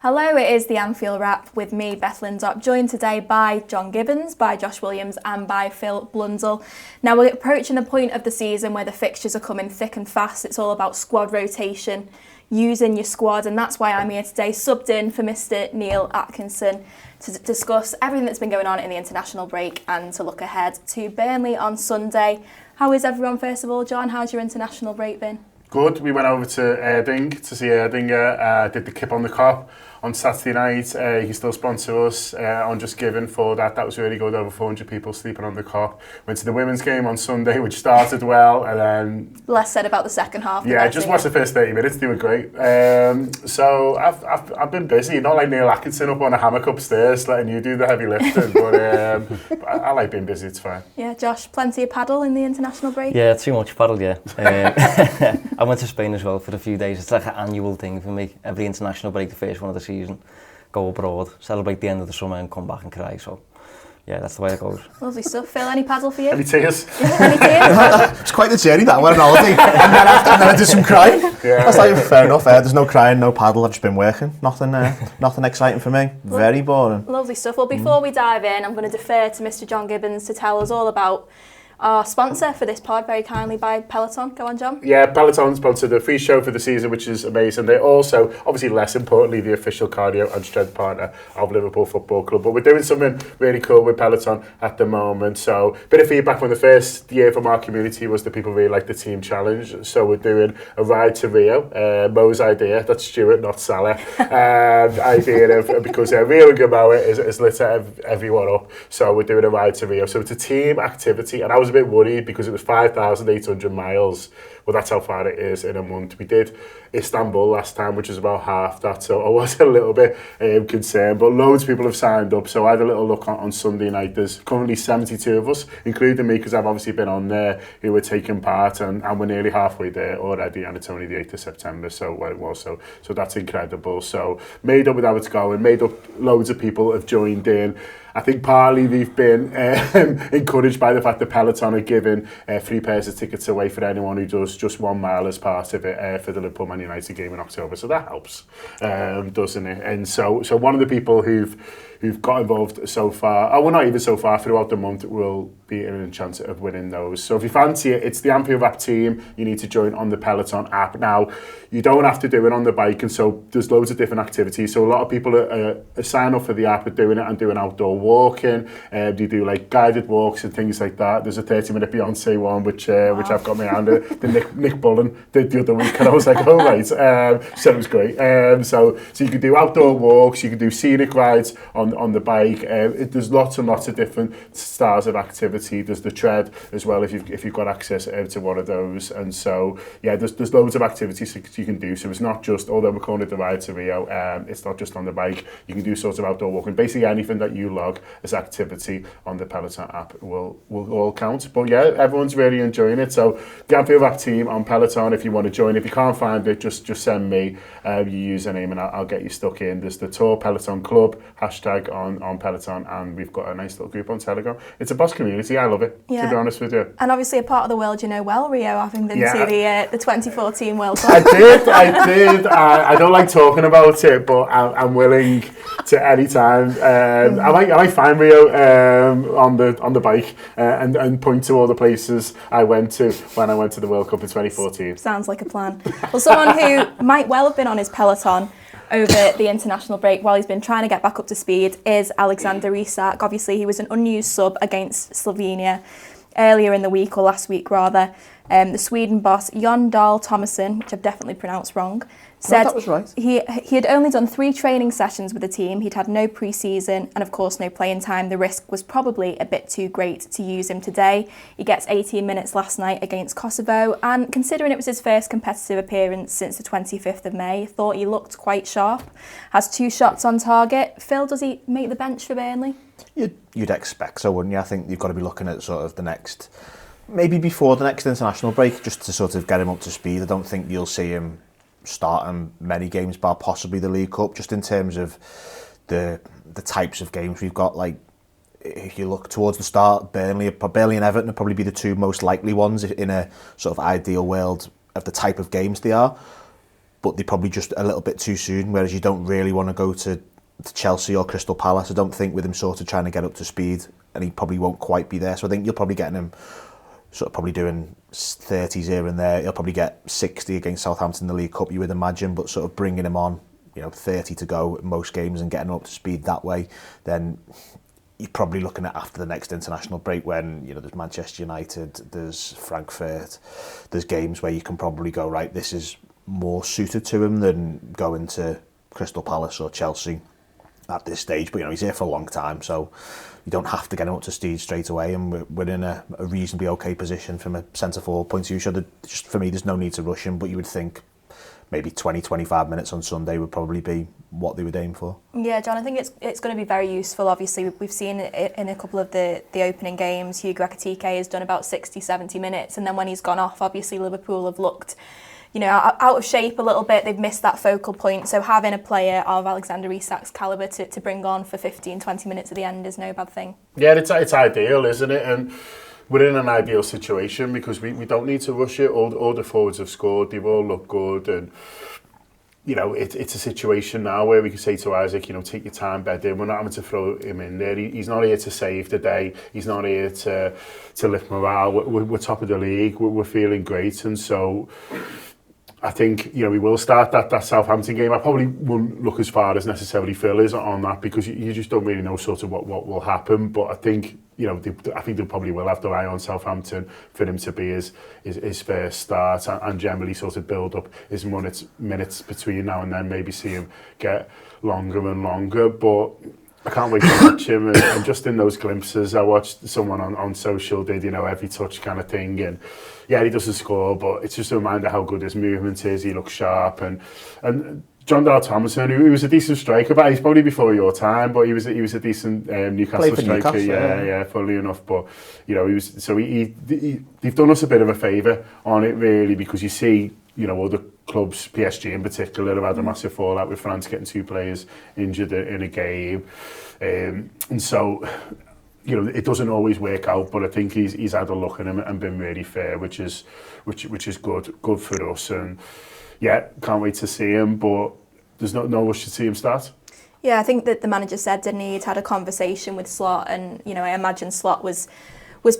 Hello, it is the Anfield Wrap with me, Beth Lindop, joined today by John Gibbons, by Josh Williams and by Phil Blundell. Now we're approaching the point of the season where the fixtures are coming thick and fast. It's all about squad rotation, using your squad, and that's why I'm here today, subbed in for Mr. Neil Atkinson to discuss everything that's been going on in the international break and to look ahead to Burnley on Sunday. How is everyone, first of all? John, how's your international break been? Good. We went over to Erding to see Erdinger, did the Kip on the Cop on Saturday night. He still sponsors us on Just Giving for that. That was really good. Over 400 people sleeping on the Cop. Went to the women's game on Sunday, which started well, and then... Less said about the second half. Yeah, just watched the first 30 minutes. They were great. So I've been busy. Not like Neil Atkinson up on a hammock upstairs letting you do the heavy lifting, but I like being busy. It's fine. Yeah, Josh, plenty of paddle in the international break? Yeah, too much paddle, yeah. I went to Spain as well for a few days. It's like an annual thing for me. Every international break, the first one of the season, go abroad, celebrate the end of the summer and come back and cry. So, yeah, that's the way it goes. Lovely stuff. Phil, any paddle for you? Any tears? Yeah, any tears? It's quite the journey that. I went on holiday and then I did some crying. Yeah. That's like fair enough. There's no crying, no paddle. I've just been working. Nothing exciting for me. Very boring. Lovely stuff. Well, before we dive in, I'm going to defer to Mr. John Gibbons to tell us all about our sponsor for this pod, very kindly by Peloton. Go on, John. Yeah, Peloton sponsored the free show for the season, which is amazing. They're also, obviously less importantly, the official cardio and strength partner of Liverpool Football Club. But we're doing something really cool with Peloton at the moment. So, a bit of feedback from the first year from our community was that people really like the team challenge. So we're doing a ride to Rio. Mo's idea, that's Stuart, not Salah. Idea of, because Rio and Gamoa is lit everyone up. So we're doing a ride to Rio. So it's a team activity, and I was a bit worried because it was 5,800 miles. Well, that's how far it is in a month. We did Istanbul last time, which is about half that, so I was a little bit concerned, but loads of people have signed up. So I had a little look on Sunday night. There's currently 72 of us, including me, because I've obviously been on there, who were taking part, and we're nearly halfway there already, and it's only the 8th of September, so that's incredible. So made up with how it's going, made up, loads of people have joined in. I think partly we've been encouraged by the fact that Peloton are giving 3 pairs of tickets away for anyone who does just 1 mile as part of it for the Liverpool Man United game in October. So that helps, doesn't it? And so one of the people who've got involved so far, well, not even so far, throughout the month, will be in a chance of winning those. So if you fancy it, it's the Anfield Wrap team. You need to join on the Peloton app. Now, you don't have to do it on the bike, and so there's loads of different activities. So a lot of people are sign up for the app, are doing it and doing outdoor walking. They do like guided walks and things like that. There's a 30-minute Beyonce one, which I've got my hand at. The Nick Bullen did the other week, and I was like, oh, right. So it was great. So you can do outdoor walks, you can do scenic rides on the bike. There's lots and lots of different styles of activity. There's the tread as well if you've got access to one of those. And so yeah, there's loads of activities you can do. So it's not just, although we're calling it the ride to Rio, it's not just on the bike. You can do sorts of outdoor walking. Basically anything that you log as activity on the Peloton app will all count. But yeah, everyone's really enjoying it. So the Anfield Wrap team on Peloton, if you want to join. If you can't find it, just send me your username and I'll get you stuck in. There's the Tour Peloton Club hashtag on Peloton, and we've got a nice little group on Telegram. It's a boss community. I love it, to be honest with you. And obviously a part of the world you know well, Rio, having been to the 2014 World Cup. I did. I don't like talking about it, but I'm willing to any time. I might find Rio on the bike and point to all the places I went to when I went to the World Cup in 2014. Sounds like a plan. Well, someone who might well have been on his Peloton over the international break while he's been trying to get back up to speed is Alexander Isak. Obviously, he was an unused sub against Slovenia earlier in the week, or last week rather. The Sweden boss, Jon Dahl Tomasson, which I've definitely pronounced wrong, said that was right. he had only done 3 training sessions with the team. He'd had no pre-season and, of course, no playing time. The risk was probably a bit too great to use him today. He gets 18 minutes last night against Kosovo, and considering it was his first competitive appearance since the 25th of May, thought he looked quite sharp. Has 2 shots on target. Phil, does he make the bench for Burnley? You'd expect so, wouldn't you? I think you've got to be looking at sort of the next, maybe before the next international break, just to sort of get him up to speed. I don't think you'll see him starting many games, bar possibly the League Cup, just in terms of the types of games we've got. Like, if you look towards the start, Burnley and Everton would probably be the 2 most likely ones in a sort of ideal world of the type of games they are. but they're probably just a little bit too soon, whereas you don't really want to go to Chelsea or Crystal Palace. I don't think with him sort of trying to get up to speed, and he probably won't quite be there. So I think you're probably getting him sort of probably doing 30s here and there. He'll probably get 60 against Southampton in the League Cup, you would imagine, but sort of bringing him on, 30 to go in most games and getting him up to speed that way, then you're probably looking at after the next international break when, there's Manchester United, there's Frankfurt, there's games where you can probably go, right, this is more suited to him than going to Crystal Palace or Chelsea at this stage. But, he's here for a long time, so you don't have to get him up to speed straight away, and we're in a reasonably okay position from a centre-forward point of view. So just for me, there's no need to rush him, but you would think maybe 20-25 minutes on Sunday would probably be what they would aim for. Yeah, John, I think it's going to be very useful. Obviously, we've seen it in a couple of the opening games. Ekitike has done about 60-70 minutes, and then when he's gone off, obviously Liverpool have looked out of shape a little bit. They've missed that focal point. So having a player of Alexander Isak's calibre to bring on for 15-20 minutes at the end is no bad thing. Yeah, it's ideal, isn't it? And we're in an ideal situation because we don't need to rush it. All the forwards have scored. They've all looked good. And, it's a situation now where we can say to Isak, take your time, bed in. We're not having to throw him in there. He's not here to save the day. He's not here to lift morale. We're top of the league. We're feeling great. And so I think, we will start that Southampton game. I probably wouldn't look as far as necessarily Phil is on that because you just don't really know sort of what will happen. But I think, I think they probably will have their eye on Southampton for him to be his first start and generally sort of build up his minutes between now and then, maybe see him get longer and longer. But I can't wait to watch him, and just in those glimpses, I watched someone on social did, every touch kind of thing, and yeah, he doesn't score, but it's just a reminder how good his movement is. He looks sharp, and John Dale Thomason, who was a decent striker, but he's probably before your time, but he was a decent Newcastle striker. Newcastle, yeah, funnily enough. But they've done us a bit of a favour on it, really, because you see, other clubs, PSG in particular, have had a massive fallout with France getting 2 players injured in a game, and so it doesn't always work out. But I think he's had a look at him and been really fair, which is good for us. And yeah, can't wait to see him, but there's no rush to see him start. Yeah, I think that the manager said, didn't he, he'd had a conversation with Slot, and I imagine Slot was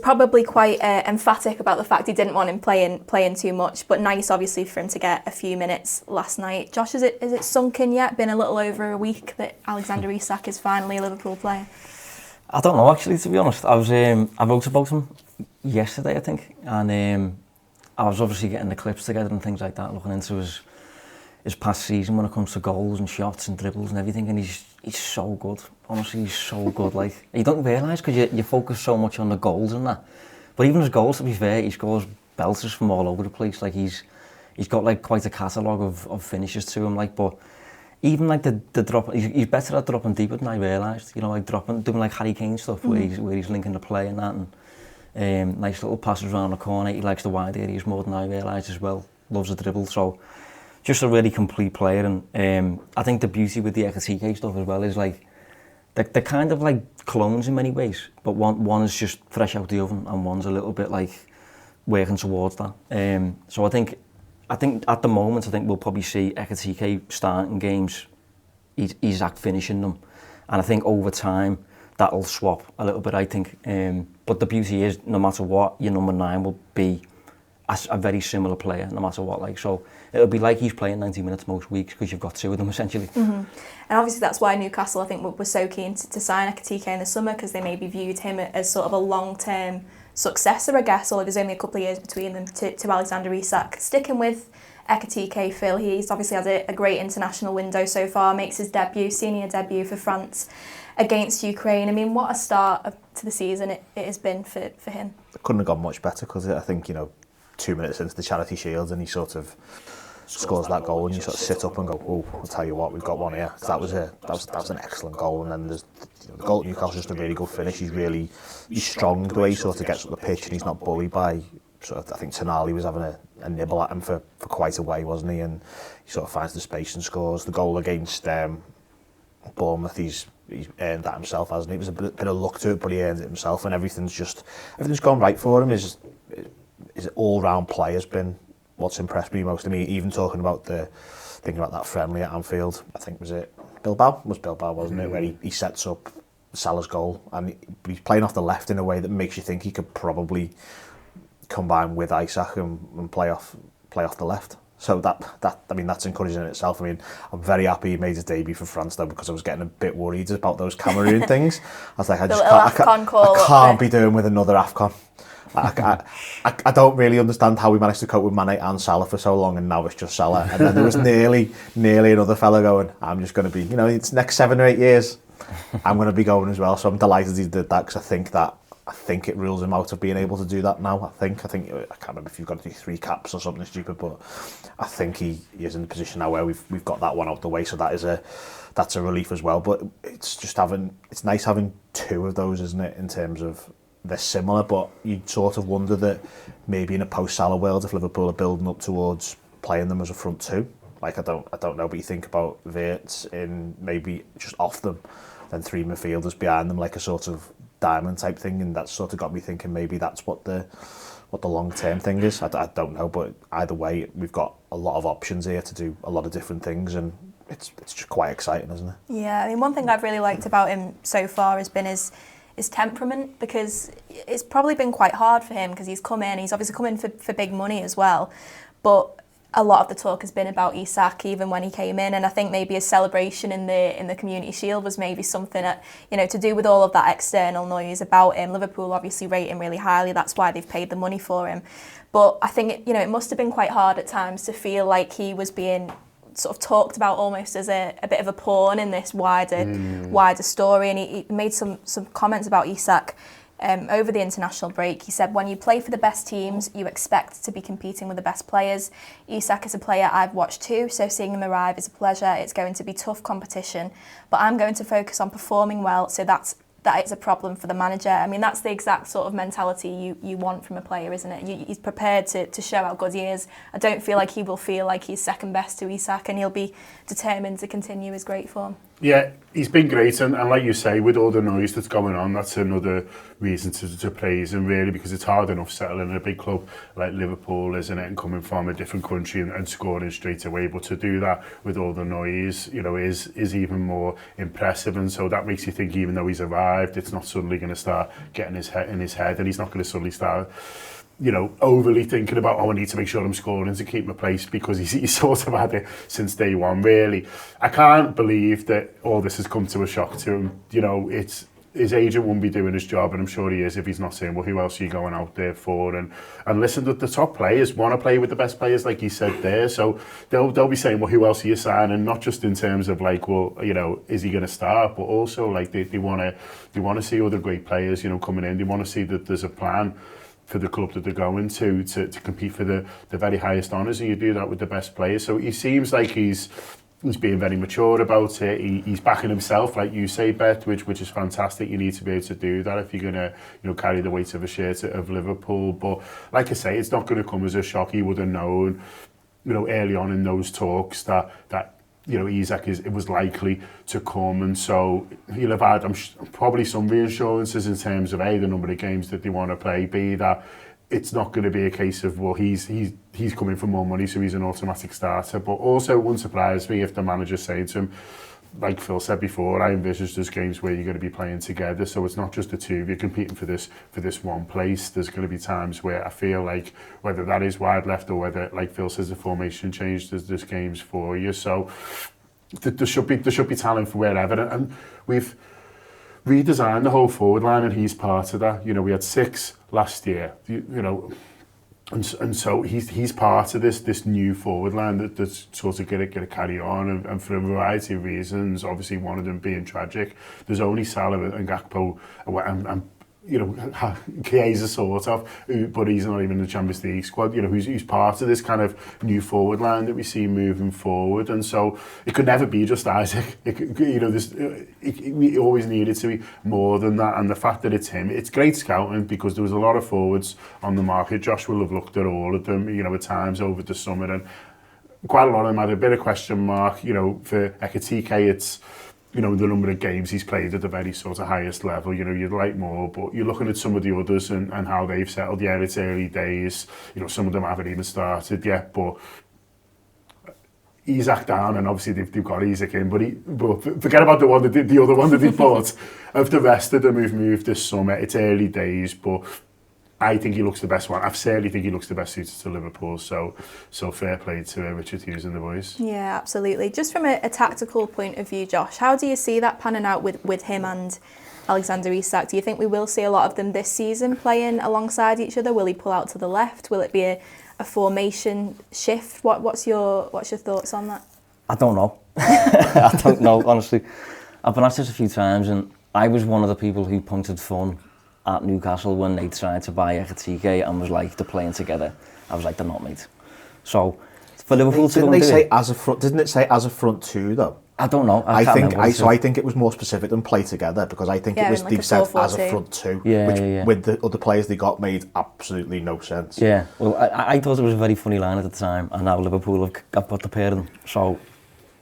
probably quite emphatic about the fact he didn't want him playing too much, but nice obviously for him to get a few minutes last night. Josh, is it sunk in yet? Been a little over a week that Alexander Isak is finally a Liverpool player? I don't know, actually, to be honest. I wrote about him yesterday, I think, and I was obviously getting the clips together and things like that, looking into his past season when it comes to goals and shots and dribbles and everything, and he's so good. Honestly, he's so good. Like, you don't realise because you focus so much on the goals and that. But even his goals, to be fair, he scores belters from all over the place. Like, he's got like quite a catalogue of finishes to him. Like, but even like the drop, he's better at dropping deeper than I realised. Like doing like Harry Kane stuff where he's linking the play and that. And nice little passes around the corner. He likes the wide areas more than I realised as well. Loves the dribble. So just a really complete player. And I think the beauty with the Ekitike stuff as well is like they're kind of like clones in many ways, but one is just fresh out the oven and one's a little bit like working towards that. So I think at the moment we'll probably see Ekitike starting games, Isak finishing them, and I think over time that'll swap a little bit, I think. But the beauty is, no matter what, your number 9 will be a very similar player, no matter what. Like, so it'll be like he's playing 90 minutes most weeks because you've got 2 of them essentially. Mm-hmm. And obviously that's why Newcastle, I think, were so keen to sign Ekitike in the summer, because they maybe viewed him as sort of a long-term successor, I guess, although there's only a couple of years between them, to Alexander Isak. Sticking with Ekitike, Phil, he's obviously had a great international window so far, makes his senior debut for France against Ukraine. I mean, what a start to the season it has been for him. It couldn't have gone much better, because I think, 2 minutes into the Charity Shield and he sort of scores that goal and you sort of sit up and go, oh, I'll tell you what, we've got one here. That was an excellent goal. And then there's the goal at Newcastle, just a really good finish. He's strong the way he sort of gets up the pitch, and he's not bullied by sort of, I think Tonali was having a nibble at him for quite a way, wasn't he? And he sort of finds the space and scores. The goal against Bournemouth, he's earned that himself, hasn't he? It was a bit of luck to it, but he earned it himself, and everything's gone right for him. His all-round play has been what's impressed me most. I mean, even thinking about that friendly at Anfield, I think was Bilbao, wasn't it, where he sets up Salah's goal, and he's playing off the left in a way that makes you think he could probably combine with Isak and play off the left. So that's encouraging in itself. I mean, I'm very happy he made his debut for France though, because I was getting a bit worried about those Cameroon things. I was like, I can't be doing with another AFCON. I don't really understand how we managed to cope with Mane and Salah for so long, and now it's just Salah. And then there was nearly another fella going, I'm just going to be, it's next 7 or 8 years, I'm going to be going as well. So I'm delighted he did that, because I think it rules him out of being able to do that now. I can't remember if you've got to do 3 caps or something stupid, but I think he is in the position now where we've got that one out the way. So that's a relief as well. But it's nice having 2 of those, isn't it? In terms of they're similar, but you sort of wonder that maybe in a post-Salah world, if Liverpool are building up towards playing them as a front 2, like I don't know, but you think about Wirtz in maybe just off them, then 3 midfielders behind them, like a sort of diamond type thing, and that sort of got me thinking maybe that's what the long term thing is. I don't know, but either way, we've got a lot of options here to do a lot of different things, and it's just quite exciting, isn't it? Yeah, I mean, one thing I've really liked about him so far has been his temperament, because it's probably been quite hard for him, because he's obviously come in for big money as well, but a lot of the talk has been about Isak even when he came in, and I think maybe his celebration in the Community Shield was maybe something that, to do with all of that external noise about him. Liverpool obviously rate him really highly, that's why they've paid the money for him. But I think it must have been quite hard at times to feel like he was being sort of talked about almost as a bit of a pawn in this wider story, and he made some comments about Isak. Over the international break, he said, when you play for the best teams, you expect to be competing with the best players. Isak is a player I've watched too, so seeing him arrive is a pleasure. It's going to be tough competition, but I'm going to focus on performing well, so that is a problem for the manager. I mean, that's the exact sort of mentality you want from a player, isn't it? He's prepared to show how good he is. I don't feel like he will feel like he's second best to Isak, and he'll be determined to continue his great form. Yeah, he's been great, and like you say, with all the noise that's going on, that's another reason to praise him, really, because it's hard enough settling in a big club like Liverpool, isn't it, and coming from a different country and scoring straight away. But to do that with all the noise, is even more impressive, and so that makes you think, even though he's arrived, it's not suddenly going to start getting in his head, and he's not going to suddenly start overly thinking about, I need to make sure I'm scoring to keep my place, because he's sort of had it since day one, really. I can't believe that all this has come to a shock to him. It's his agent wouldn't be doing his job, and I'm sure he is if he's not saying, well, who else are you going out there for? And listen, the top players want to play with the best players, like he said there, so they'll be saying, well, who else are you signing? Not just in terms of like, well, is he going to start, but also like they want to see other great players, coming in. They want to see that there's a plan for the club that they're going to compete for the very highest honours, and you do that with the best players. So he seems like he's being very mature about it. He's backing himself, like you say, Beth, which is fantastic. You need to be able to do that if you're going to carry the weight of a shirt of Liverpool. But like I say, it's not going to come as a shock. He would have known, early on in those talks that Isak it was likely to come, and so he'll have had probably some reassurances in terms of A, the number of games that they want to play, B, that it's not going to be a case of, well, he's coming for more money, so he's an automatic starter. But also, it wouldn't surprise me if the manager's saying to him, like Phil said before, I envisage there's games where you're going to be playing together, so it's not just the two of you competing for this one place. There's going to be times where I feel like, whether that is wide left or whether, like Phil says, the formation changed, there's games for you. So there should be talent for wherever, and we've redesigned the whole forward line, and he's part of that. We had 6 last year, and so he's part of this new forward line that's sort of going to carry on, and for a variety of reasons, obviously one of them being tragic. There's only Salah and Gakpo and Chiesa sort of, but he's not even in the Champions League squad, who's part of this kind of new forward line that we see moving forward. And so it could never be just Isak. We always need it to be more than that, and the fact that it's him, it's great scouting, because there was a lot of forwards on the market. Josh will have looked at all of them, at times over the summer, and quite a lot of them had a bit of question mark. For Ekitike, you know, the number of games he's played at the very sort of highest level. You know, you'd like more, but you're looking at some of the others and how they've settled. Yeah, it's early days. You know, some of them haven't even started yet, but Isak down, and obviously they've got Isak in, but forget about the other one that they bought. Of the rest of them who've moved this summer, it's early days, but I think he looks the best one. I certainly think he looks the best suited to Liverpool, so fair play to Richard Hughes and the boys. Yeah, absolutely. Just from a tactical point of view, Josh, how do you see that panning out with him and Alexander Isak? Do you think we will see a lot of them this season playing alongside each other? Will he pull out to the left? Will it be a formation shift? What's your thoughts on that? I don't know. I don't know, honestly. I've been asked this a few times, and I was one of the people who pointed fun at Newcastle when they tried to buy Ekitike and was like, they're playing together. I was like, they're not, mate. So for Liverpool to go and do it, as a front? Didn't it say as a front two though? I don't know. I think it was more specific than play together, because I think it was, they've said as a front two, which with the other players they got made absolutely no sense. Yeah, well, I thought it was a very funny line at the time, and now Liverpool have got the pair of them. So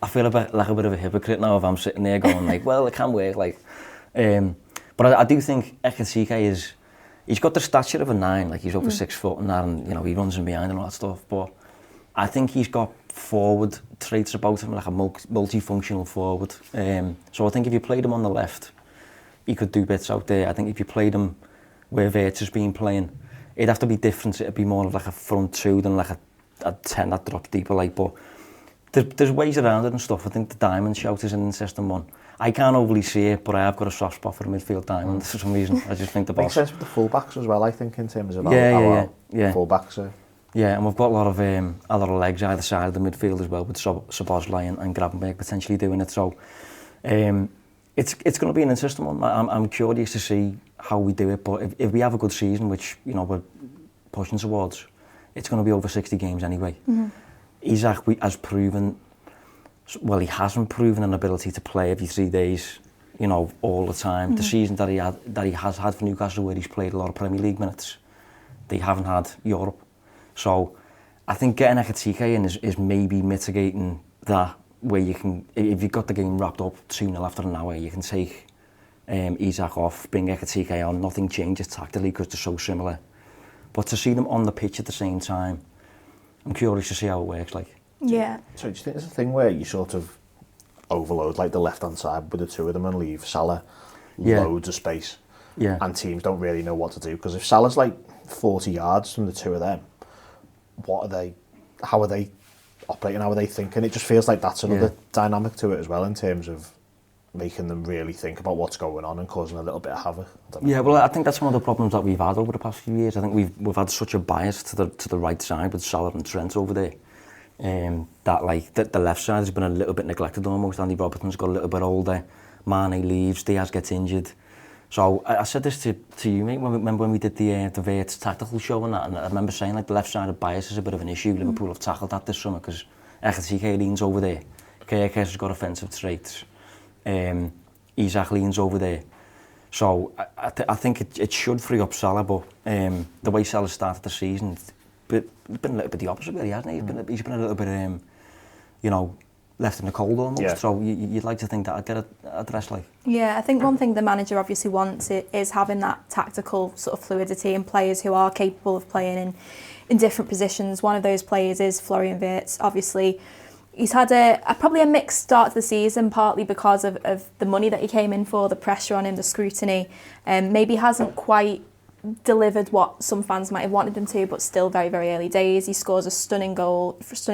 I feel like a bit of a hypocrite now if I'm sitting there going like, well, it can work. Like, but I do think Ekitike he's got the stature of a 9, like he's over 6 foot and that, and you know he runs in behind and all that stuff. But I think he's got forward traits about him, like a multifunctional forward. So I think if you played him on the left, he could do bits out there. I think if you played him where Wirtz has been playing, it'd have to be different. It'd be more of like a front 2 than like a 10 that drops deeper. Like, but there's ways around it and stuff. I think the diamond shout is an interesting one. I can't overly see it, but I have got a soft spot for a midfield diamond for some reason. I just think the boss. Makes sense with the fullbacks as well, I think, in terms of our fullbacks. Yeah, and we've got a lot of legs either side of the midfield as well, with Szoboszlai and Gravenberch potentially doing it. So it's going to be an interesting one. I'm curious to see how we do it, but if we have a good season, which you know we're pushing towards, it's going to be over 60 games anyway. Mm-hmm. Isak has proven. Well, he hasn't proven an ability to play every 3 days, you know, all the time. Mm-hmm. The season that he has had for Newcastle, where he's played a lot of Premier League minutes, they haven't had Europe. So I think getting Ekitike in is maybe mitigating that, where you can, if you've got the game wrapped up 2-0 after an hour, you can take Isak off, bring Ekitike on, nothing changes tactically because they're so similar. But to see them on the pitch at the same time, I'm curious to see how it works like. Yeah. So do you think there's a thing where you sort of overload like the left-hand side with the two of them and leave Salah loads of space? Yeah. And teams don't really know what to do, because if Salah's like 40 yards from the two of them, how are they operating, how are they thinking? It just feels like that's another dynamic to it as well, in terms of making them really think about what's going on and causing a little bit of havoc. Yeah, well, I think that's one of the problems that we've had over the past few years. I think we've had such a bias to the right side with Salah and Trent over there. That like the left side has been a little bit neglected almost. Andy Robertson's got a little bit older, Mane leaves, Diaz gets injured. So I said this to you, mate, when we did the Wirtz tactical show and that, and I remember saying like the left side of bias is a bit of an issue. Liverpool have tackled that this summer because Ekitike leans over there, Kerekes has got offensive traits, Isak leans over there. So I think it should free up Salah, but the way Salah started the season, it's been a little bit the opposite really, hasn't he? He's been a little bit, you know, left in the cold almost. Yeah. So you'd like to think that I'd get it addressed like. Yeah, I think one thing the manager obviously wants is having that tactical sort of fluidity and players who are capable of playing in different positions. One of those players is Florian Wirtz. Obviously, he's had probably a mixed start to the season, partly because of the money that he came in for, the pressure on him, the scrutiny. Maybe hasn't quite delivered what some fans might have wanted him to, but still very, very early days. He scores a stunning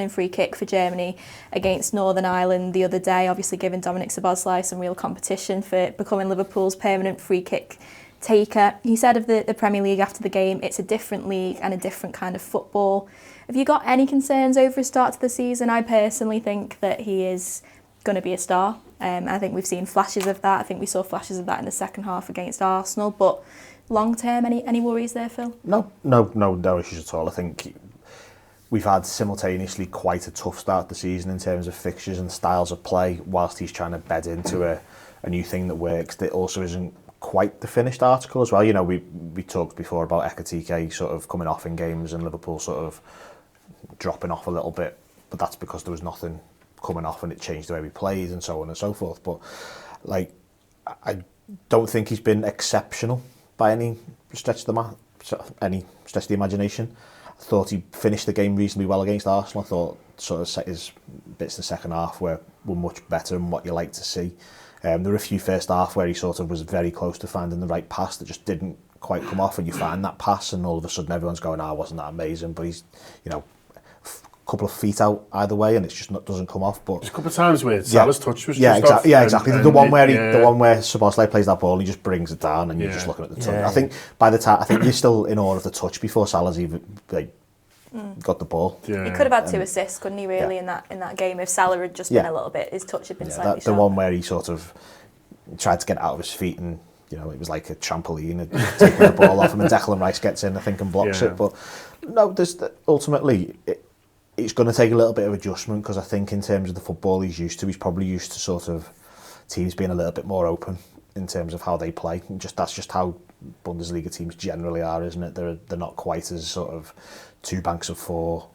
free kick for Germany against Northern Ireland the other day, obviously giving Dominic Szoboszlai some real competition for becoming Liverpool's permanent free kick taker. He said of the Premier League after the game, it's a different league and a different kind of football. Have you got any concerns over his start to the season? I personally think that he is going to be a star. I think we've seen flashes of that. I think we saw flashes of that in the second half against Arsenal, but long term, any worries there, Phil? No issues at all. I think we've had simultaneously quite a tough start to the season in terms of fixtures and styles of play, whilst he's trying to bed into a new thing that works. That also isn't quite the finished article as well. You know, we talked before about Ekitike sort of coming off in games and Liverpool sort of dropping off a little bit, but that's because there was nothing coming off and it changed the way we played and so on and so forth. But like, I don't think he's been exceptional by any stretch of the imagination. I thought he finished the game reasonably well against Arsenal. I thought sort of his bits in the second half were much better than what you like to see. There were a few first half where he sort of was very close to finding the right pass that just didn't quite come off, and you find that pass and all of a sudden everyone's going, wasn't that amazing? But he's, a couple of feet out either way and it's just doesn't come off. But there's a couple of times where Salah's touch was just off. Yeah, exactly. The one where Szoboszlai plays that ball, he just brings it down and you're just looking at the touch. I think by the time, you're still in awe of the touch before Salah's even got the ball. Yeah. He could have had 2 assists, couldn't he, really, in that game if Salah had just been a little bit, his touch had been slightly the one where he sort of tried to get it out of his feet and it was like a trampoline, taking the ball off him, and Declan Rice gets in, I think, and blocks it. But no, ultimately, it's going to take a little bit of adjustment, because I think in terms of the football he's used to, he's probably used to sort of teams being a little bit more open in terms of how they play. And that's just how Bundesliga teams generally are, isn't it? They're not quite as sort of 2 banks of 4,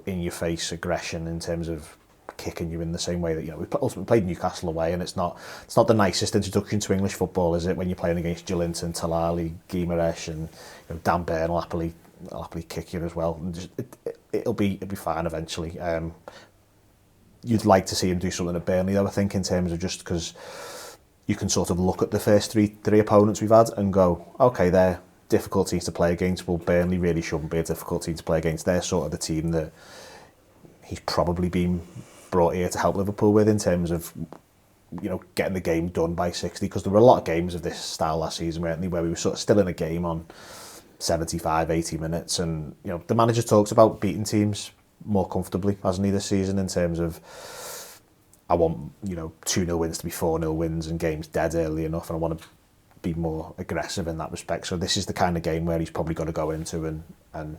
in your face aggression in terms of kicking you in the same way that we ultimately played Newcastle away, and it's not the nicest introduction to English football, is it, when you're playing against Joelinton, Talali, Guimaraes, and Dan Burn will happily kick you as well. And it'll be fine eventually. You'd like to see him do something at Burnley, though, I think, in terms of just because you can sort of look at the first three opponents we've had and go, okay, they're difficult teams to play against. Well, Burnley really shouldn't be a difficult team to play against. They're sort of the team that he's probably been brought here to help Liverpool with, in terms of getting the game done by 60, because there were a lot of games of this style last season, weren't there, where we were sort of still in a game on 75, 80 minutes, and the manager talks about beating teams more comfortably, hasn't he, this season, in terms of, I want 2-0 wins to be 4-0 wins and games dead early enough, and I want to be more aggressive in that respect. So this is the kind of game where he's probably got to go into and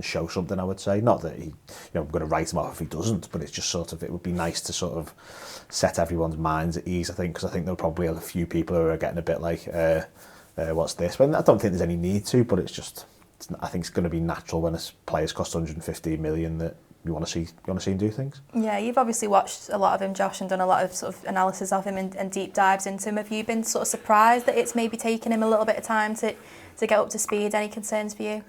show something, I would say. Not that I'm going to write him off if he doesn't, but it's just sort of, it would be nice to sort of set everyone's minds at ease, I think, because I think there are probably a few people who are getting a bit like, what's this? But I don't think there's any need to, but I think it's going to be natural when a player's cost 115 million that you want to see him do things. Yeah, you've obviously watched a lot of him, Josh, and done a lot of sort of analysis of him and deep dives into him. Have you been sort of surprised that it's maybe taken him a little bit of time to get up to speed? Any concerns for you?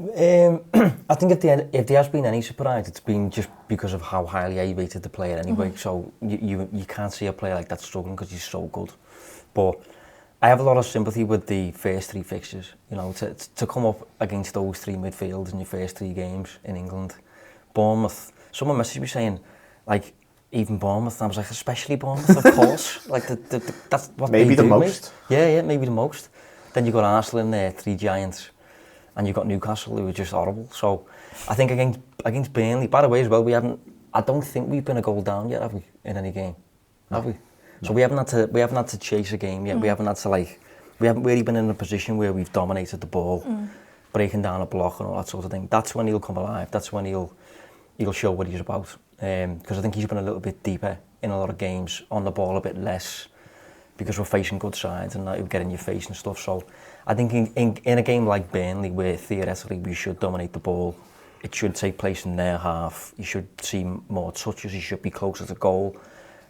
I think if there has been any surprise, it's been just because of how highly I rated the player anyway. Mm-hmm. So you can't see a player like that struggling because he's so good. But I have a lot of sympathy with the first 3 fixtures. To come up against those 3 midfields in your first 3 games in England. Bournemouth, someone messaged me saying, like, even Bournemouth, and I was like, especially Bournemouth, of course. Like, that's what maybe they do, the most. Mate. Yeah, maybe the most. Then you've got Arsenal in there, 3 giants. And you've got Newcastle, who are just horrible. So I think against Burnley, by the way as well, I don't think we've been a goal down yet, have we, in any game? Have we? No. So we haven't had to chase a game yet. We haven't really been in a position where we've dominated the ball, breaking down a block and all that sort of thing. That's when he'll come alive. That's when he'll show what he's about. Because I think he's been a little bit deeper in a lot of games, on the ball a bit less, because we're facing good sides and that will get in your face and stuff. So I think in a game like Burnley, where theoretically we should dominate the ball, it should take place in their half. You should see more touches. You should be closer to goal.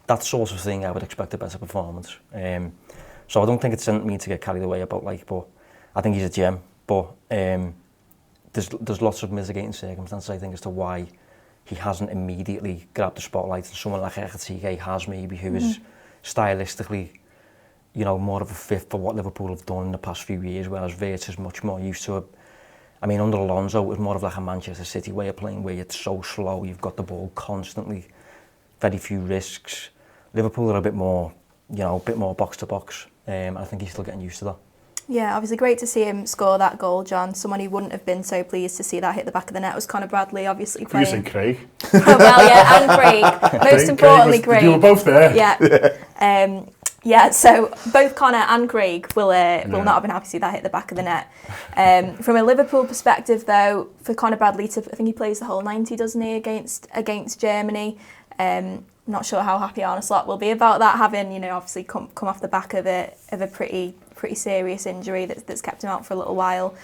That sort of thing, I would expect a better performance. So I don't think it's sent me to get carried away about, but I think he's a gem. But there's lots of mitigating circumstances, I think, as to why he hasn't immediately grabbed the spotlight. And someone like Ekitike has, maybe, who is stylistically, more of a fit for what Liverpool have done in the past few years, whereas Wirtz is much more used to it. I mean, under Alonso, it was more of like a Manchester City way of playing, where it's so slow, you've got the ball constantly, very few risks. Liverpool are a bit more box to box, and I think he's still getting used to that. Yeah, obviously great to see him score that goal, John. Someone who wouldn't have been so pleased to see that hit the back of the net was Conor Bradley, obviously playing. You said Craig. Well, yeah, and Craig. Most importantly, Craig. You were both there. Yeah. Yeah, so both Conor and Craig will not have been happy to see that hit the back of the net. From a Liverpool perspective, though, for Conor Bradley I think he plays the whole 90, doesn't he, against Germany. Not sure how happy Arne Slot will be about that, having obviously come off the back of a pretty serious injury that's kept him out for a little while.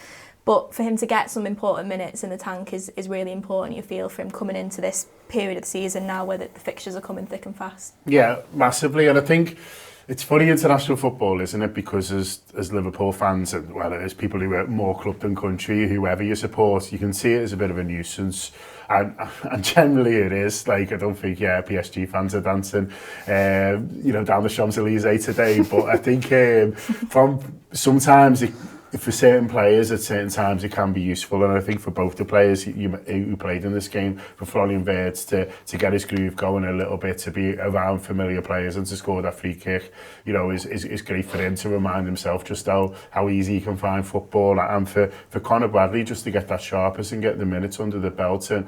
But for him to get some important minutes in the tank is really important, you feel, for him coming into this period of the season now where the fixtures are coming thick and fast. Yeah, massively. And I think it's funny international football, isn't it? Because as Liverpool fans, and well, as people who are more club than country, whoever you support, you can see it as a bit of a nuisance. And generally it is. Like, I don't think, PSG fans are dancing, down the Champs-Elysees today. But I think from sometimes for certain players at certain times it can be useful, and I think for both the players who played in this game, for Florian Wirtz to get his groove going a little bit, to be around familiar players and to score that free kick, is great for him to remind himself just how easy he can find football, and for Conor Bradley just to get that sharpness and get the minutes under the belt. And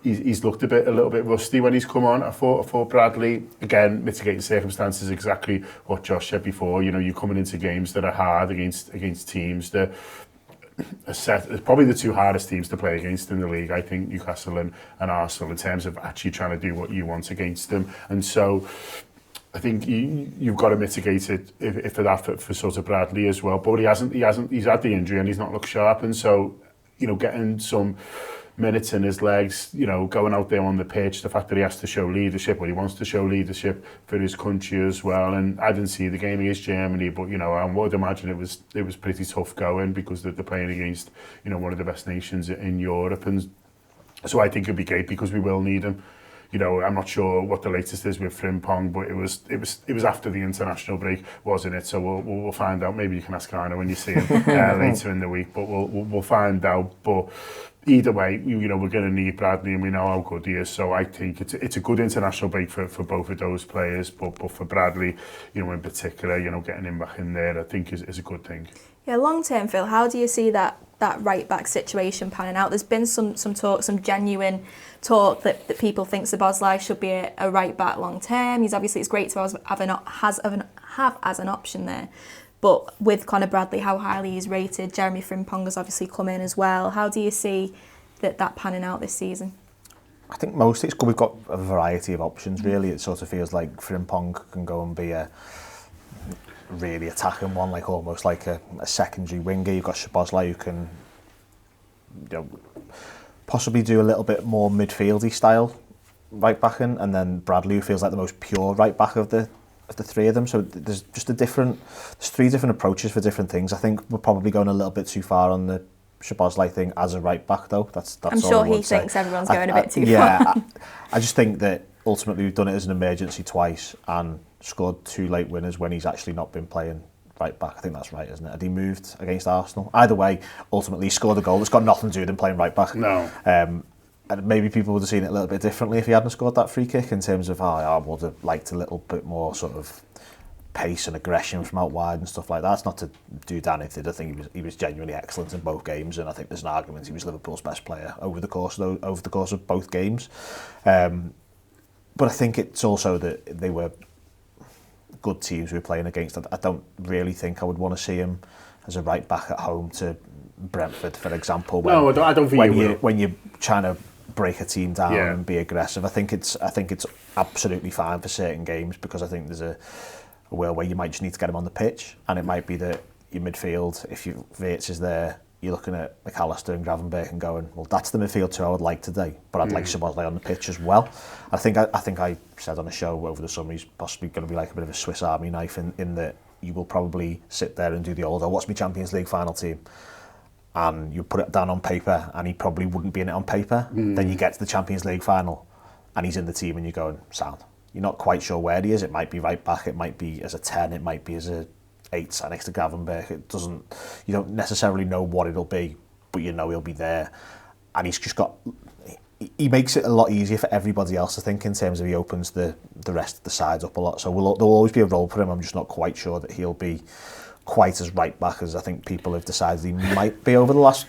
he's looked a little bit rusty when he's come on. I thought Bradley, again, mitigating circumstances, exactly what Josh said before. You're coming into games that are hard against teams that are set, probably the two hardest teams to play against in the league, I think, Newcastle and Arsenal, in terms of actually trying to do what you want against them. And so I think you've got to mitigate it if for that for sort of Bradley as well. But he's had the injury and he's not looked sharp, and so getting some minutes in his legs, going out there on the pitch, the fact that he has to show leadership, or he wants to show leadership for his country as well. And I didn't see the game against Germany, but I would imagine it was pretty tough going, because they're playing against one of the best nations in Europe. And so I think it'd be great, because we will need him. I'm not sure what the latest is with Frimpong, but it was after the international break, wasn't it? So we'll find out. Maybe you can ask Arno when you see him later in the week, but we'll find out. But either way, we're going to need Bradley, and we know how good he is. So I think it's a good international break for both of those players. But for Bradley, in particular, getting him back in there, I think is a good thing. Yeah, long term, Phil, how do you see that right back situation panning out? There's been some talk, some genuine talk that people think Szoboszlai should be a right back long term. It's great to have as an option there. But with Conor Bradley, how highly he's rated, Jeremy Frimpong has obviously come in as well. How do you see that panning out this season? I think mostly it's good. We've got a variety of options, really. It sort of feels like Frimpong can go and be a really attacking one, like almost like a secondary winger. You've got Szoboszlai, who can possibly do a little bit more midfieldy style right backing, and then Bradley, who feels like the most pure right back of the three of them. So there's just there's three different approaches for different things. I think we're probably going a little bit too far on the Szoboszlai thing as a right back, though. That's I'm sure he thinks everyone's going a bit too far. I just think that ultimately we've done it as an emergency twice and scored 2 late winners when he's actually not been playing right back. I think that's right, isn't it? Had he moved against Arsenal? Either way, ultimately he scored a goal. It's got nothing to do with him playing right back. No. And maybe people would have seen it a little bit differently if he hadn't scored that free kick, in terms of, I would have liked a little bit more sort of pace and aggression from out wide and stuff like that. It's not to do Dan if I think he was genuinely excellent in both games, and I think there's an argument he was Liverpool's best player over the course of both games. But I think it's also that they were good teams we were playing against. I don't really think I would want to see him as a right back at home to Brentford, for example. No, I don't think when you're trying to break a team down and be aggressive. I think it's absolutely fine for certain games, because I think there's a world where you might just need to get him on the pitch, and it might be that your midfield, if Wirtz is there, you're looking at McAllister and Gravenberch and going, well, that's the midfield two I would like today, but I'd like Szoboszlai on the pitch as well. I think I said on a show over the summer, he's possibly going to be like a bit of a Swiss Army knife in that you will probably sit there and do the old, what's my Champions League final team? And you put it down on paper, and he probably wouldn't be in it on paper. Then you get to the Champions League final, and he's in the team, and you're going, sound. You're not quite sure where he is. It might be right back, it might be as a 10, it might be as a 8 sat next to Gravenberch. You don't necessarily know what it'll be, but you know he'll be there. And he makes it a lot easier for everybody else, I think, in terms of he opens the rest of the sides up a lot. So there'll always be a role for him. I'm just not quite sure that he'll be quite as right back as I think people have decided he might be over the last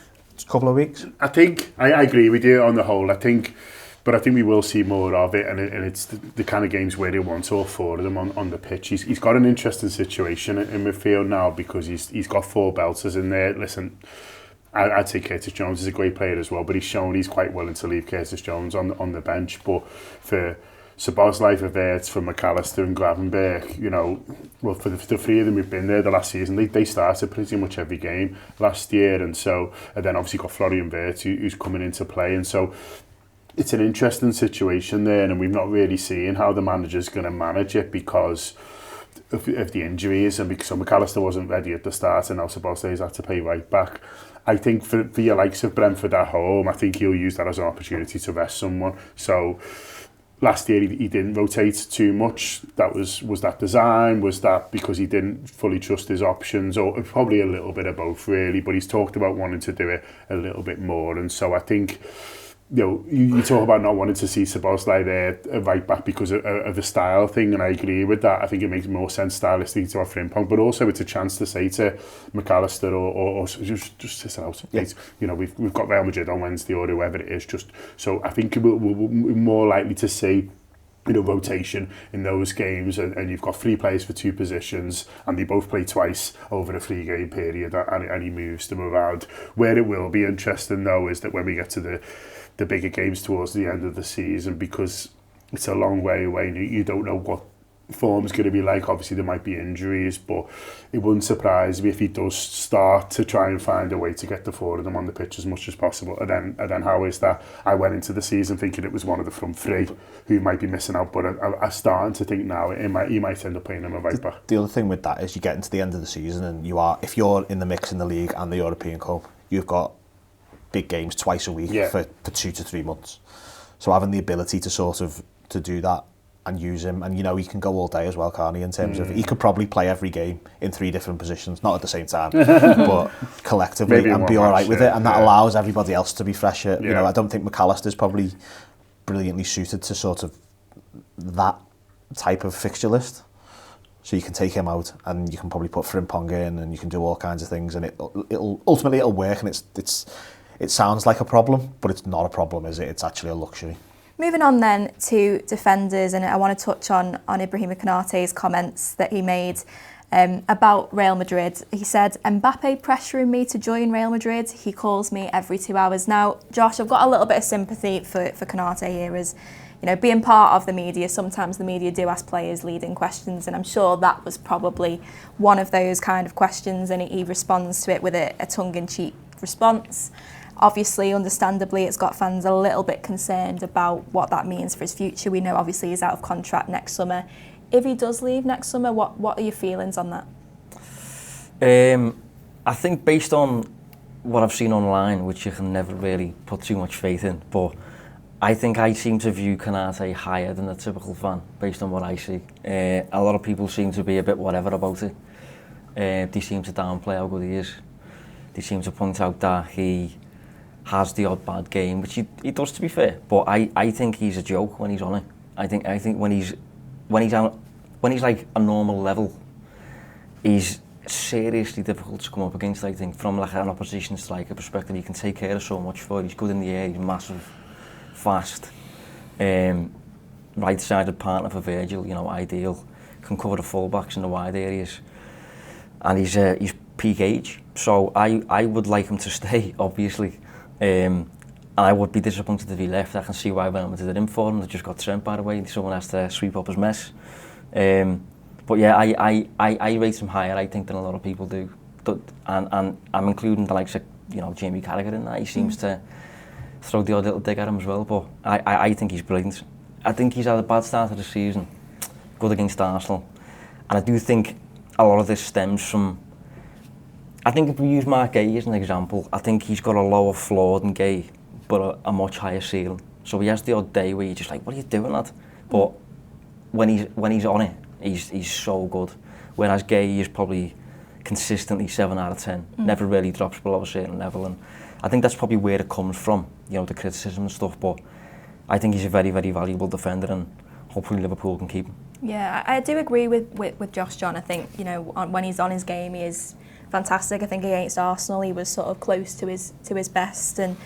couple of weeks. I think I agree with you on the whole. But I think we will see more of it, and it's the kind of games where they want all 4 of them on the pitch. He's got an interesting situation in midfield now, because he's got 4 belters in there. Listen, I'd say Curtis Jones is a great player as well, but he's shown he's quite willing to leave Curtis Jones on the bench. But for Szoboszlai, Wirtz, for McAllister and Gravenberch, you know, well, for the three of them who've been there the last season, they started pretty much every game last year, and then obviously got Florian Wirtz who's coming into play, and so it's an interesting situation there, and we've not really seen how the manager's going to manage it because of the injuries, and because McAllister wasn't ready at the start, and now Szoboszlai's had to pay right back. I think for your likes of Brentford at home, I think he'll use that as an opportunity to rest someone. So last year he didn't rotate too much. Was that design? Was that because he didn't fully trust his options? Or probably a little bit of both really, but he's talked about wanting to do it a little bit more, and so I think, you know, you talk about not wanting to see Szoboszlai there right back because of the style thing, and I agree with that. I think it makes more sense stylistically to have Frimpong, but also it's a chance to say to McAllister or just sit out. Yeah. You know, we've got Real Madrid on Wednesday or whoever it is. So I think we're more likely to see, you know, rotation in those games, and you've got 3 players for 2 positions, and they both play twice over a 3-game period, and he moves them around. Where it will be interesting though is that when we get to the bigger games towards the end of the season, because it's a long way away and you don't know what form's going to be like. Obviously there might be injuries, but it wouldn't surprise me if he does start to try and find a way to get the 4 of them on the pitch as much as possible. And then how is that? I went into the season thinking it was one of the front 3 who might be missing out, but I'm starting to think now he might end up playing him a right back. The other thing with that is you get into the end of the season and if you're in the mix in the league and the European Cup, you've got big games twice a week for 2 to 3 months. So having the ability to sort of to do that and use him, and you know he can go all day as well, can't he, in terms of he could probably play every game in 3 different positions, not at the same time, but collectively, and be all right with it, and that allows everybody else to be fresher. You know, I don't think McAllister's probably brilliantly suited to sort of that type of fixture list. So you can take him out, and you can probably put Frimpong in, and you can do all kinds of things, and it'll ultimately work, and it sounds like a problem, but it's not a problem, is it? It's actually a luxury. Moving on then to defenders, and I want to touch on Ibrahima Konate's comments that he made about Real Madrid. He said, "Mbappe pressuring me to join Real Madrid. He calls me every 2 hours." Now, Josh, I've got a little bit of sympathy for Konate here, as you know, being part of the media, sometimes the media do ask players leading questions, and I'm sure that was probably one of those kind of questions, and he responds to it with a tongue-in-cheek response. Obviously, understandably, it's got fans a little bit concerned about what that means for his future. We know, obviously, he's out of contract next summer. If he does leave next summer, what are your feelings on that? I think based on what I've seen online, which you can never really put too much faith in, but I think I seem to view Konate higher than a typical fan, based on what I see. A lot of people seem to be a bit whatever about it. They seem to downplay how good he is. They seem to point out that he has the odd bad game, which he does, to be fair. But I think he's a joke when he's on it. I think when he's like a normal level, he's seriously difficult to come up against. I think from like an opposition striker perspective, he can take care of so much for it. He's good in the air. He's massive, fast, right-sided partner for Virgil. You know, ideal. Can cover the fullbacks in the wide areas, and he's peak age. So I would like him to stay, obviously. And I would be disappointed if he left. I can see why Real Madrid did him for him. They just got Trent, by the way. Someone has to sweep up his mess. But yeah, I rate him higher, I think, than a lot of people do. And I'm including the likes of, you know, Jamie Carragher in that. He seems to throw the odd little dig at him as well. But I think he's brilliant. I think he's had a bad start of the season. Good against Arsenal. And I do think a lot of this stems from, I think if we use Marc Guehi as an example, I think he's got a lower floor than Guehi, but a much higher ceiling. So he has the odd day where you're just like, what are you doing, lad? But when he's on it, he's so good. Whereas Guehi is probably consistently 7 out of 10, never really drops below a certain level. And I think that's probably where it comes from, you know, the criticism and stuff. But I think he's a very, very valuable defender, and hopefully Liverpool can keep him. Yeah, I do agree with Josh John. I think, you know, when he's on his game, he is fantastic. I think against Arsenal he was sort of close to his best, and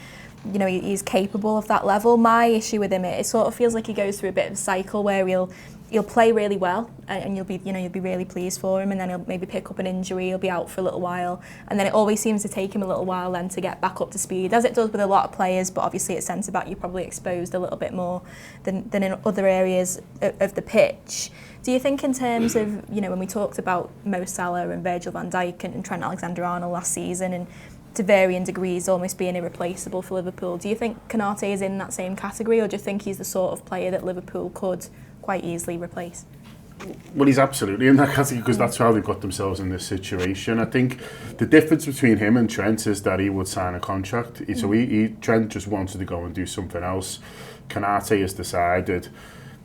you know, he's capable of that level. My issue with him, it sort of feels like he goes through a bit of a cycle where he'll play really well, and you'll be really pleased for him, and then he'll maybe pick up an injury, he'll be out for a little while, and then it always seems to take him a little while then to get back up to speed, as it does with a lot of players. But obviously at centre back you're probably exposed a little bit more than in other areas of the pitch. Do you think, in terms of, you know, when we talked about Mo Salah and Virgil van Dijk and Trent Alexander-Arnold last season, and to varying degrees almost being irreplaceable for Liverpool, do you think Konate is in that same category, or do you think he's the sort of player that Liverpool could quite easily replace? Well, he's absolutely in that category, because that's how they've got themselves in this situation. I think the difference between him and Trent is that he would sign a contract. So Trent just wanted to go and do something else. Konate has decided,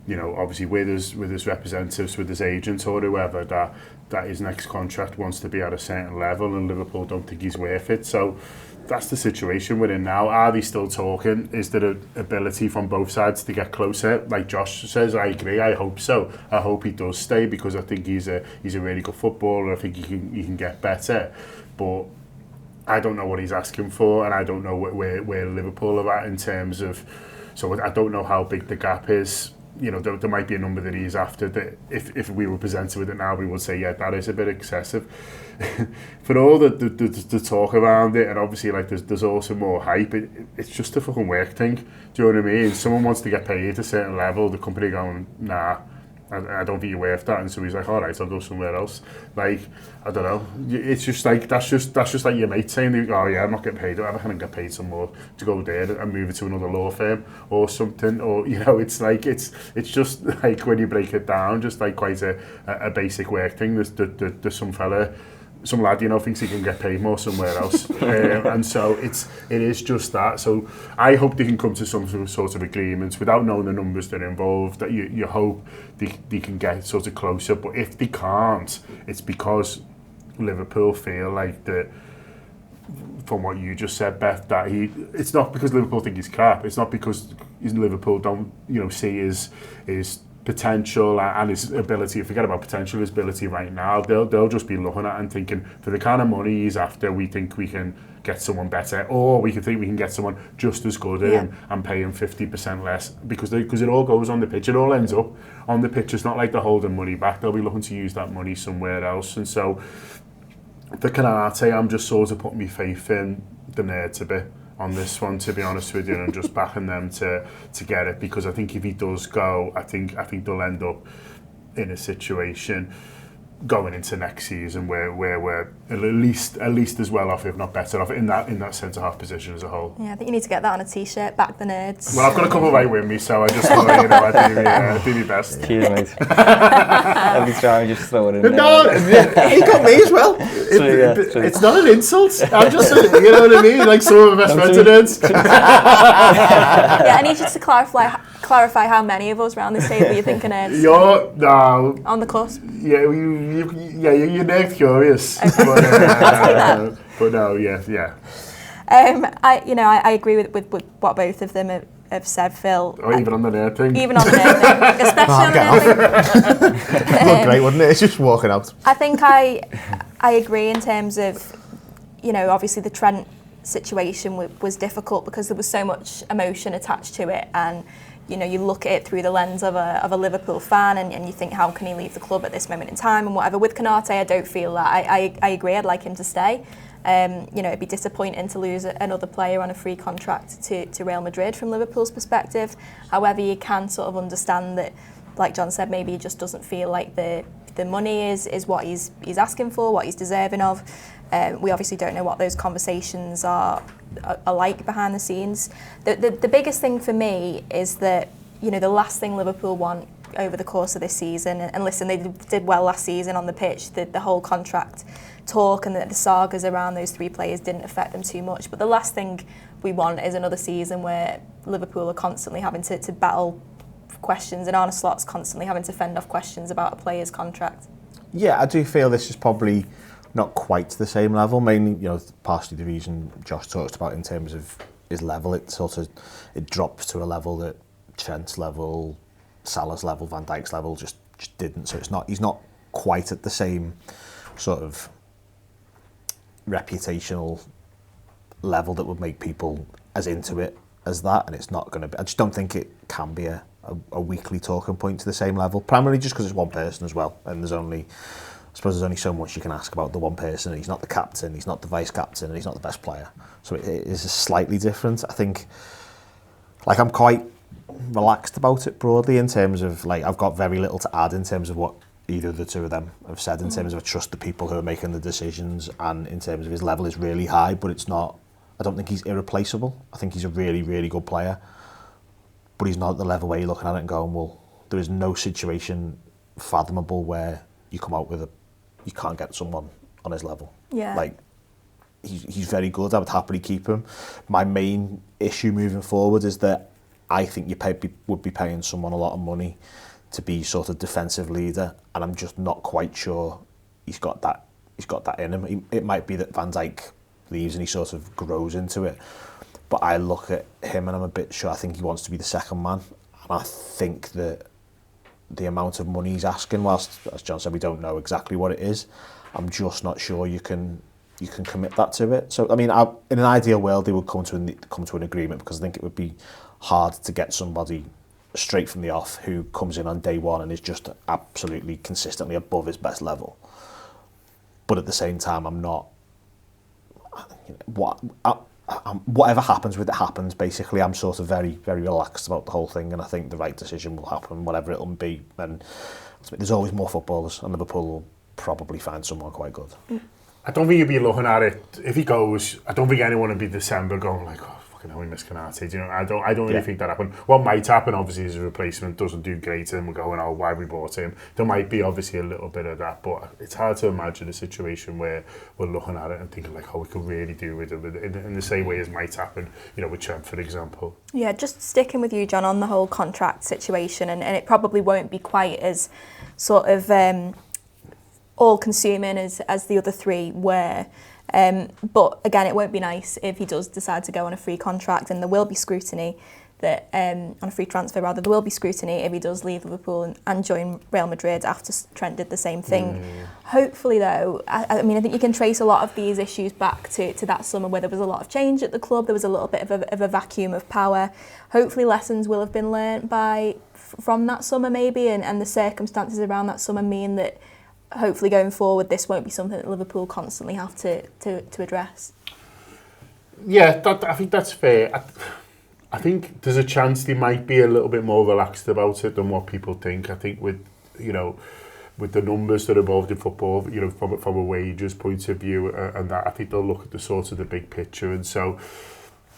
you know, obviously with his representatives, with his agents or whoever, that his next contract wants to be at a certain level, and Liverpool don't think he's worth it. So that's the situation we're in now. Are they still talking? Is there an ability from both sides to get closer? Like Josh says, I agree. I hope so. I hope he does stay, because I think he's a really good footballer. I think he can get better. But I don't know what he's asking for, and I don't know where Liverpool are at in terms of. So I don't know how big the gap is. You know, there might be a number that he's after that if we were presented with it now, we would say, yeah, that is a bit excessive. For all the talk around it, and obviously like there's also more hype, it's just a fucking work thing. Do you know what I mean? Someone wants to get paid a certain level, the company going, nah, I don't think you're worth that, and so he's like, all right, I'll go somewhere else. Like, I don't know. It's just like that's just like your mate saying, oh yeah, I'm not getting paid. I'm going to get paid some more to go there and move it to another law firm or something. Or, you know, it's like it's just like, when you break it down, just like quite a basic work thing. There's some lad, you know, thinks he can get paid more somewhere else. And so it is just that. So I hope they can come to some sort of agreements without knowing the numbers that are involved, that you hope they can get sort of closer. But if they can't, it's because Liverpool feel like that, from what you just said, Beth, that it's not because Liverpool think he's crap. It's not because Liverpool don't, you know, see his potential and his ability. Forget about potential, his ability right now. They'll just be looking at and thinking, for the kind of money he's after, we think we can get someone better, or we can think we can get someone just as good and pay him 50% less, because it all goes on the pitch. It all ends up on the pitch. It's not like they're holding money back. They'll be looking to use that money somewhere else. And so the Konate, I'm just sort of putting my faith in the nerd a bit on this one, to be honest with you, and just backing them to get it, because I think if he does go, I think they'll end up in a situation going into next season where we're at least as well off, if not better off, in that centre half position as a whole. Yeah, I think you need to get that on a t-shirt. Back the nerds. Well, I've got a couple right with me, so I just thought, you know, I'd do my best. Cheers, mate. Every time you just throw it in there. No, he got me as well. It's not an insult. I'm just, you know what I mean? Like some of the best friends are nerds. Yeah, I need you to clarify how many of us around this table you're thinking nerds. You're on the cusp. Yeah, you're nerd curious. Okay. But no, yeah. I agree with what both of them have said, Phil. Or even on the nerd thing. Even on the nerd thing, especially on the nerd thing. Look great, wouldn't it? It's just walking out. I think I agree in terms of, you know, obviously the Trent situation was difficult because there was so much emotion attached to it, and you know, you look at it through the lens of a Liverpool fan, and you think, how can he leave the club at this moment in time and whatever. With Konate, I don't feel that. I agree, I'd like him to stay. You know, it'd be disappointing to lose another player on a free contract to Real Madrid from Liverpool's perspective. However, you can sort of understand that, like John said, maybe he just doesn't feel like the money is what he's asking for, what he's deserving of. We obviously don't know what those conversations are like behind the scenes. The biggest thing for me is that, you know, the last thing Liverpool want over the course of this season, and listen, they did well last season on the pitch, the whole contract talk and the sagas around those three players didn't affect them too much, but the last thing we want is another season where Liverpool are constantly having to battle questions, and Arne Slot's constantly having to fend off questions about a player's contract. Yeah, I do feel this is probably not quite the same level, mainly, you know, partially the reason Josh talked about in terms of his level. It drops to a level that Trent's level, Salah's level, Van Dijk's level just didn't. So he's not quite at the same sort of reputational level that would make people as into it as that, and it's not going to be. I just don't think it can be a weekly talking point to the same level, primarily just because it's one person as well, and I suppose there's only so much you can ask about the one person. He's not the captain, he's not the vice captain, and he's not the best player. So it is slightly different. I think, like, I'm quite relaxed about it broadly in terms of, like, I've got very little to add in terms of what either of the two of them have said in terms of I trust the people who are making the decisions, and in terms of his level is really high, but it's not, I don't think he's irreplaceable. I think he's a really, really good player, but he's not at the level where you're looking at it and going, well, there is no situation fathomable where you come out with you can't get someone on his level. Yeah. Like, he's very good. I would happily keep him. My main issue moving forward is that I think you would be paying someone a lot of money to be sort of defensive leader, and I'm just not quite sure he's got that in him. It might be that Van Dijk leaves and he sort of grows into it, but I look at him and I'm a bit sure I think he wants to be the second man, and I think that the amount of money he's asking, whilst, as John said, we don't know exactly what it is, I'm just not sure you can commit that to it. So, I mean, in an ideal world, they would come to an agreement, because I think it would be hard to get somebody straight from the off who comes in on day one and is just absolutely consistently above his best level. But at the same time, I'm not. Whatever happens with it happens. Basically, I'm sort of very, very relaxed about the whole thing, and I think the right decision will happen, whatever it'll be. And there's always more footballers, and Liverpool will probably find someone quite good. I don't think you'd be looking at it if he goes. I don't think anyone would be December going like, oh, fucking hell, we miss Konate. You know, I don't really think that happen. What might happen, obviously, is a replacement doesn't do great, and we're going, oh, why we brought him? There might be obviously a little bit of that, but it's hard to imagine a situation where we're looking at it and thinking like, oh, we could really do with it in the same way as might happen, you know, with Trent, for example. Yeah, just sticking with you, John, on the whole contract situation, and it probably won't be quite as sort of all-consuming as the other three were. But again, it won't be nice if he does decide to go on a free contract, and there will be scrutiny that on a free transfer rather. There will be scrutiny if he does leave Liverpool and join Real Madrid after Trent did the same thing. Hopefully, though, I mean, I think you can trace a lot of these issues back to that summer where there was a lot of change at the club. There was a little bit of a vacuum of power. Hopefully, lessons will have been learnt from that summer, maybe, and the circumstances around that summer mean that hopefully going forward this won't be something that Liverpool constantly have to address. Yeah, I think that's fair. I think there's a chance they might be a little bit more relaxed about it than what people think. I think with the numbers that are involved in football, you know, from a wages point of view, and that, I think they'll look at the sort of the big picture. And so,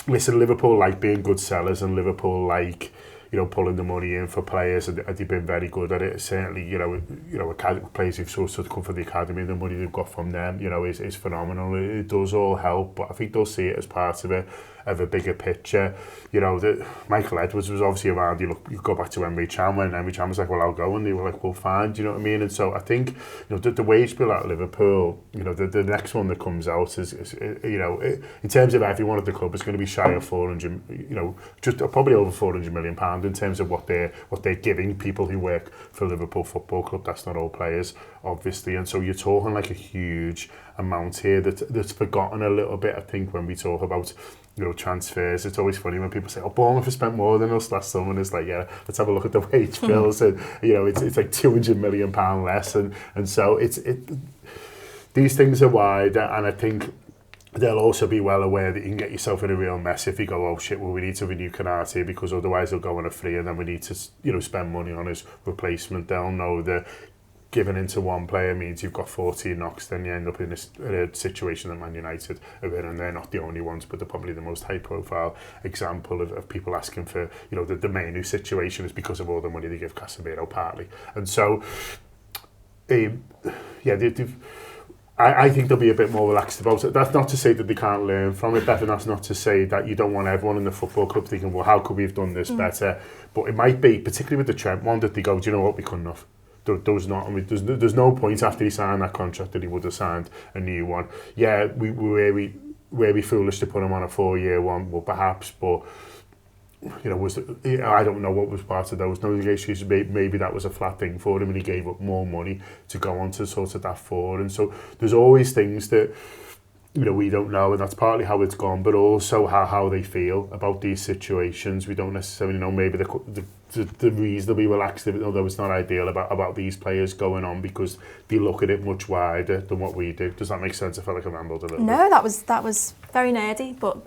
listen, Liverpool like being good sellers, and Liverpool like, you know, pulling the money in for players, and they've been very good at it. Certainly, you know, players who've sort of come from the academy, the money they've got from them, you know, is phenomenal. It does all help, but I think they'll see it as part of a bigger picture. You know, that Michael Edwards was obviously around. You go back to Emre Can, when Emre Can was like, well, I'll go, and they were like, well, fine. Do you know what I mean? And so I think, you know, the wage bill at Liverpool, you know, the next one that comes out is you know, in terms of everyone at the club, is going to be shy of 400, you know, just probably over £400 million in terms of what they're giving people who work for Liverpool Football Club. That's not all players, obviously, and so you're talking like a huge amount here that's forgotten a little bit. I think when we talk about, you know, transfers, it's always funny when people say, oh, Bournemouth have spent more than us last summer, and it's like, yeah, let's have a look at the wage bills, and, you know, it's like £200 million less, and so these things are wide, and I think they'll also be well aware that you can get yourself in a real mess if you go, oh shit, well, we need to renew Konate, because otherwise he'll go on a free, and then we need to, you know, spend money on his replacement. They'll know that giving into one player means you've got 14 knocks, then you end up in a situation that Man United are in, and they're not the only ones, but they're probably the most high-profile example of people asking for, you know, the Mainu situation is because of all the money they give Casemiro, partly. And so, I think they'll be a bit more relaxed about it. That's not to say that they can't learn from it, Beth, and that's not to say that you don't want everyone in the football club thinking, well, how could we have done this better? But it might be, particularly with the Trent one, that they go, do you know what, we couldn't have. There's no point after he signed that contract that he would have signed a new one. Yeah, were we foolish to put him on a 4-year one? Well, perhaps, but you know, I don't know what was part of those negotiations. Maybe that was a flat thing for him, and he gave up more money to go on to sort of that forward. And so there's always things that we don't know, and that's partly how it's gone, but also how they feel about these situations. We don't necessarily know. Maybe the reasonably relaxed, although it's not ideal, about these players going on, because they look at it much wider than what we do. Does that make sense? I felt like I rambled a little bit. No, that was very nerdy, but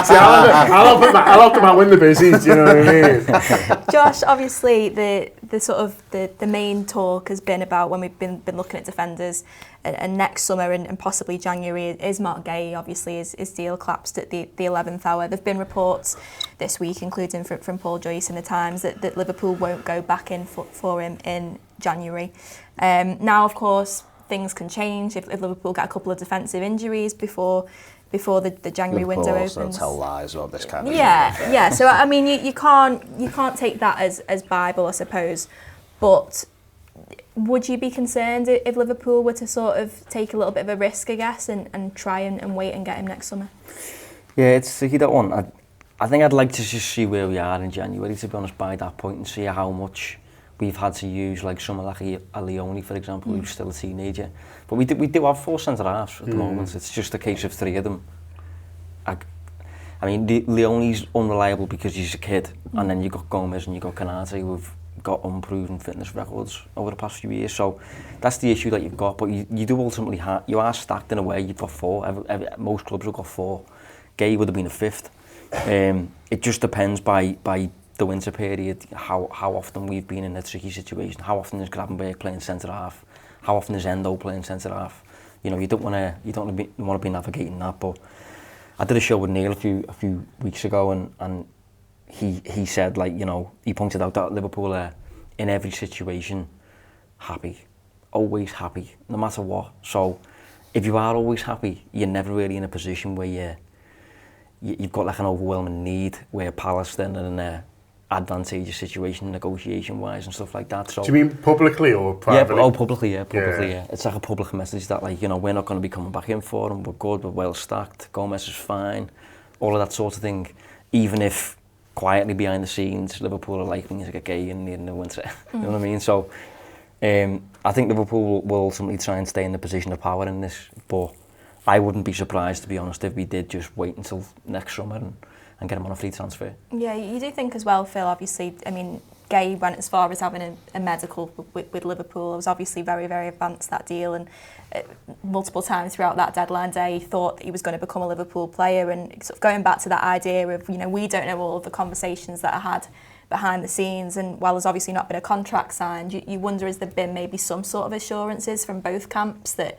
See, I'll help them out win the busies, do you know what I mean? Josh, obviously the sort of the main talk has been about, when we've been looking at defenders, and next summer and possibly January is Marc Guehi. Obviously his deal collapsed at the 11th hour. There've been reports this week, including from Paul Joyce in the Times, that Liverpool won't go back in for him in January. Now, of course, things can change if Liverpool get a couple of defensive injuries before the January Liverpool window also opens. tell lies about this kind of Yeah. So I mean, you can't take that as Bible, I suppose. But would you be concerned if Liverpool were to sort of take a little bit of a risk, I guess, and try and wait and get him next summer? Yeah, it's tricky, that one. I think I'd like to just see where we are in January, to be honest, by that point, and see how much we've had to use, like someone like a Leone, for example, who's still a teenager. But we do have 4 centre-halves at the moment. It's just a case of 3 of them. I mean, Leone's unreliable because he's a kid, and then you've got Gomez and you've got Konate, who've got unproven fitness records over the past few years. So that's the issue that you've got. But you do ultimately you are stacked in a way. You've got 4. Most clubs have got 4. Guehi would have been a 5th. It just depends by the winter period how often we've been in a tricky situation. How often is Gravenberch playing centre half? How often is Endo playing centre half? You don't want to be navigating that. But I did a show with Neil a few weeks ago, and he said, like, he pointed out that Liverpool are in every situation happy, always happy, no matter what. So if you are always happy, you're never really in a position where you've got like an overwhelming need, where Palace then are in an advantageous situation negotiation wise and stuff like that. So do you mean publicly or privately? Yeah, publicly, yeah. It's like a public message that, like, we're not going to be coming back in for them, we're good, we're well stacked, Gomez is fine, all of that sort of thing. Even if quietly behind the scenes, Liverpool are liking Isak and Ekitike and needing a winter. You know what I mean? So I think Liverpool will ultimately try and stay in the position of power in this, but I wouldn't be surprised, to be honest, if we did just wait until next summer and get him on a free transfer. Yeah, you do think as well, Phil, obviously, I mean, Guehi went as far as having a medical with Liverpool. It was obviously very, very advanced, that deal, and multiple times throughout that deadline day he thought that he was going to become a Liverpool player, and sort of going back to that idea of, we don't know all of the conversations that are had behind the scenes, and while there's obviously not been a contract signed, you wonder, has there been maybe some sort of assurances from both camps that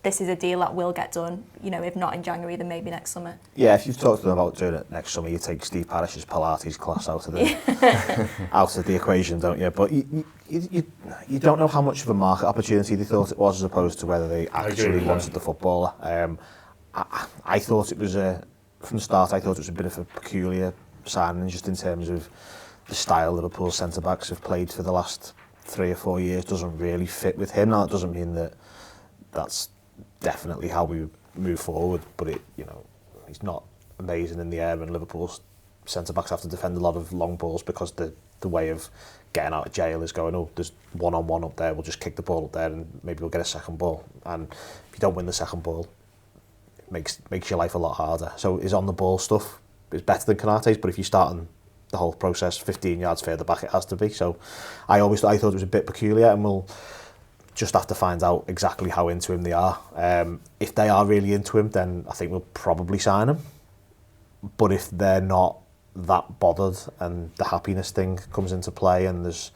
this is a deal that will get done, if not in January, then maybe next summer? Yeah, if you've talked to them about doing it next summer, you take Steve Parish's Pilates class out of the equation, don't you? But you don't know how much of a market opportunity they thought it was, as opposed to whether they actually wanted the footballer. I thought it was from the start, I thought it was a bit of a peculiar signing, just in terms of the style Liverpool centre-backs have played for the last 3 or 4 years doesn't really fit with him. Now, it doesn't mean that that's definitely how we move forward, but he's not amazing in the air, and Liverpool's centre-backs have to defend a lot of long balls because the way of getting out of jail is going, there's one-on-one up there, we'll just kick the ball up there and maybe we'll get a second ball. And if you don't win the second ball, it makes your life a lot harder. So his on-the-ball stuff is better than Konate's, but if you start on the whole process 15 yards further back, it has to be. So I thought it was a bit peculiar, and we'll just have to find out exactly how into him they are. If they are really into him, then I think we'll probably sign him. But if they're not that bothered and the happiness thing comes into play, and there's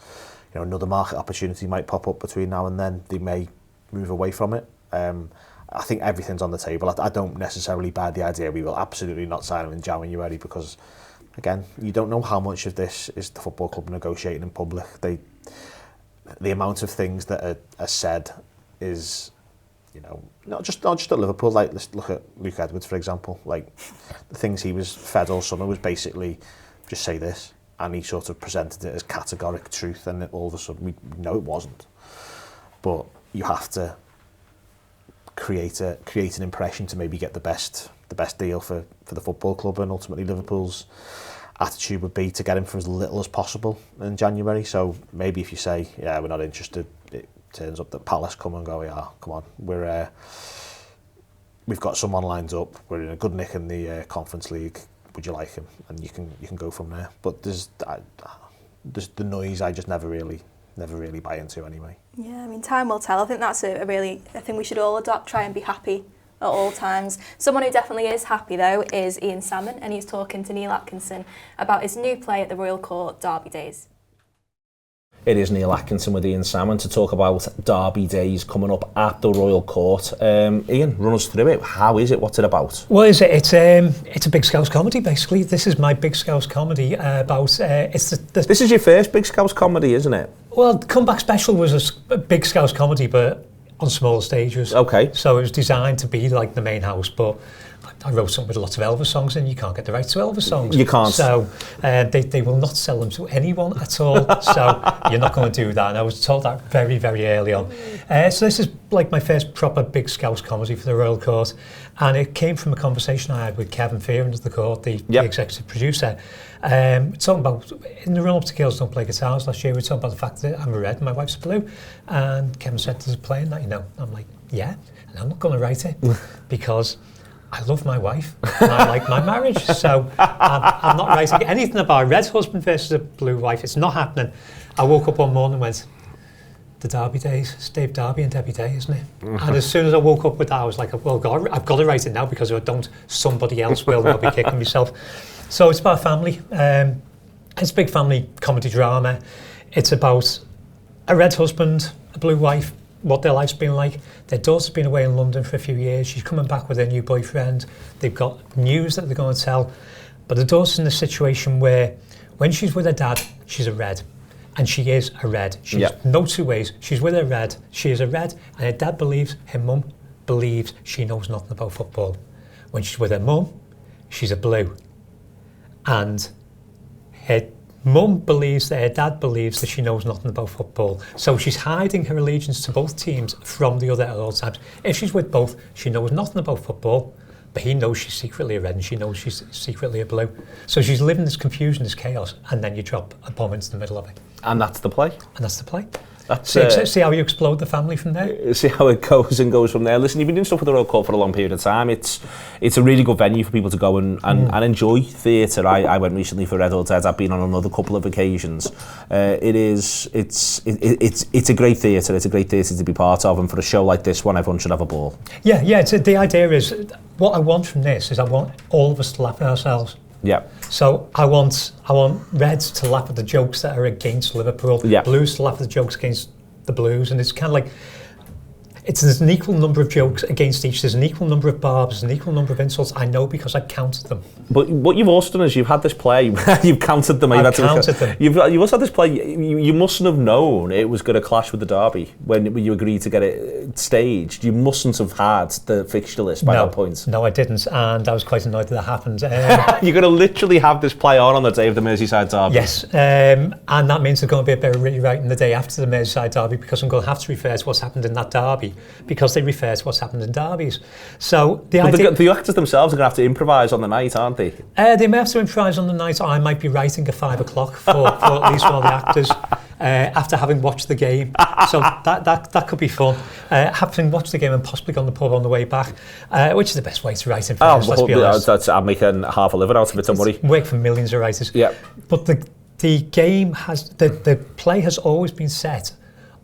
another market opportunity might pop up between now and then, they may move away from it. I think everything's on the table. I don't necessarily buy the idea we will absolutely not sign him in January, because again, you don't know how much of this is the football club negotiating in public. The amount of things that are said is, not just at Liverpool. Like, let's look at Luke Edwards, for example. Like, the things he was fed all summer was basically just say this, and he sort of presented it as categoric truth, and all of a sudden we know it wasn't. But you have to create an impression to maybe get the best deal for the football club, and ultimately Liverpool's attitude would be to get him for as little as possible in January. So maybe if you say, yeah, we're not interested, it turns up that Palace come and go, yeah, come on, we've got someone lined up. We're in a good nick in the Conference League. Would you like him? And you can go from there. But there's the noise I just never really buy into anyway. Yeah, I mean, time will tell. I think that's a thing we should all adopt, try and be happy at all times. Someone who definitely is happy, though, is Ian Salmon, and he's talking to Neil Atkinson about his new play at the Royal Court Derby Days. It is Neil Atkinson with Ian Salmon to talk about Derby Days coming up at the Royal Court. Ian, run us through it. How is it? What's it about? Well, it's a Big Scouse comedy, basically. This is my Big Scouse comedy about... This is your first Big Scouse comedy, isn't it? Well, Comeback Special was a Big Scouse comedy, but on smaller stages. Okay. So it was designed to be like the main house, but I wrote something with lots of Elvis songs, and you can't get the rights to Elvis songs. You can't. So they will not sell them to anyone at all. So you're not going to do that. And I was told that very, very early on. So this is like my first proper Big Scouse comedy for the Royal Court, and it came from a conversation I had with Kevin Fearon of the court, the executive producer. Talking about in the run-up to Girls Don't Play Guitars last year, we were talking about the fact that I'm a red and my wife's a blue, and Kevin said, "There's a play in that, you know." I'm like, "Yeah," and I'm not going to write it because I love my wife and I like my marriage, so I'm not writing anything about a red husband versus a blue wife. It's not happening. I woke up one morning and went, the Derby Days, it's Dave Derby and Debbie Day, isn't it? And as soon as I woke up with that, I was like, well, God, I've got to write it now, because if I don't, somebody else will, and I'll be kicking myself. So it's about family. It's a big family comedy drama. It's about a red husband, a blue wife, what their life's been like. Their daughter's been away in London for a few years. She's coming back with her new boyfriend. They've got news that they're going to tell. But the daughter's in a situation where when she's with her dad, she's a red. And she is a red. She's no two ways. She's with her red. She is a red. And her dad believes, her mum believes she knows nothing about football. When she's with her mum, she's a blue. And her mum believes that her dad believes that she knows nothing about football. So she's hiding her allegiance to both teams from the other at all times. If she's with both, she knows nothing about football, but he knows she's secretly a red and she knows she's secretly a blue. So she's living this confusion, this chaos, and then you drop a bomb into the middle of it. And that's the play? And that's the play. That's, see how you explode the family from there? See how it goes from there. Listen, you've been doing stuff with the Royal Court for a long period of time. It's a really good venue for people to go and enjoy theatre. I went recently for Red or Dead. I've been on another couple of occasions. It's a great theatre. It's a great theatre to be part of, and for a show like this one, everyone should have a ball. Yeah. The idea is, what I want from this is I want all of us to laugh at ourselves. Yeah. So I want Reds to laugh at the jokes that are against Liverpool, Blues to laugh at the jokes against the Blues, and it's kind of like there's an equal number of jokes against each. There's an equal number of barbs, an equal number of insults. I know because I counted them. But what you've also done is you've had this play. You've counted them. I've counted them. You've also had this play. You mustn't have known it was going to clash with the derby when you agreed to get it staged. You mustn't have had the fixture list by that point. No, I didn't, and I was quite annoyed that happened. You're going to literally have this play on the day of the Merseyside derby. Yes, and that means there's going to be a bit of rewriting the day after the Merseyside derby, because I'm going to have to refer to what's happened in that derby, because they refer to what's happened in derbies. So the actors themselves are going to have to improvise on the night, aren't they? They may have to improvise on the night, or I might be writing at 5 o'clock for at least one of the actors after having watched the game. So that could be fun. Having watched the game and possibly gone to the pub on the way back, which is the best way to write in fairness, let's be honest. I'm making half a living out of it, don't worry. Work for millions of writers. Yeah. But the game the play has always been set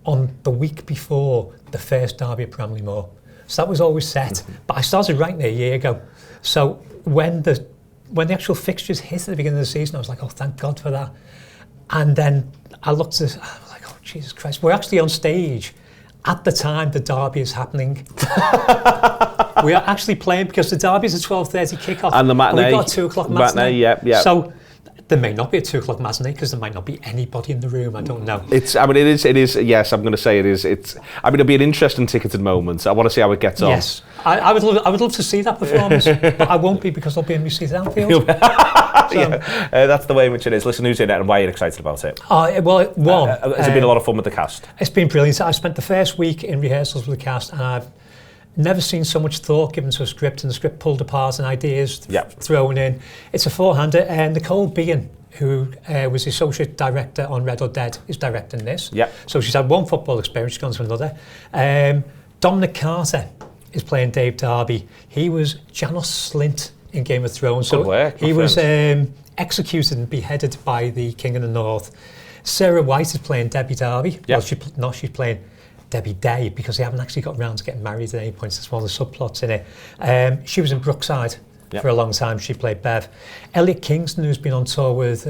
on the week before the first derby at Bramley Moor. So that was always set. But I started writing it a year ago. So when the actual fixtures hit at the beginning of the season, I was like, oh, thank God for that. And then I looked at it, I was like, oh, Jesus Christ. We're actually on stage at the time the derby is happening. We are actually playing, because the derby is a 12:30 kickoff. And the matinee. We've got a 2 o'clock matinee. Yeah. So there may not be a 2 o'clock matinee, because there might not be anybody in the room. I don't know. It is. Yes, I'm going to say it is. It'll be an interesting ticketed moment. I want to see how it gets on. Yes, I would love to see that performance, but I won't be, because I'll be in my seat at Anfield. That's the way in which it is. Listen, who's in it and why are you excited about it? Has it been a lot of fun with the cast? It's been brilliant. I spent the first week in rehearsals with the cast, and I've never seen so much thought given to a script, and the script pulled apart and ideas thrown in. It's a four-hander, and Nicole Bean, who was the associate director on Red or Dead, is directing this. Yeah. So she's had one football experience, she's gone to another. Dominic Carter is playing Dave Darby. He was Janos Slint in Game of Thrones. So he was executed and beheaded by the King of the North. Sarah White is playing Debbie Darby. Yeah. Well, she's playing Debbie Day, because they haven't actually got round to getting married at any point. That's one of the subplots in it. She was in Brookside for a long time. She played Bev. Elliot Kingston, who's been on tour with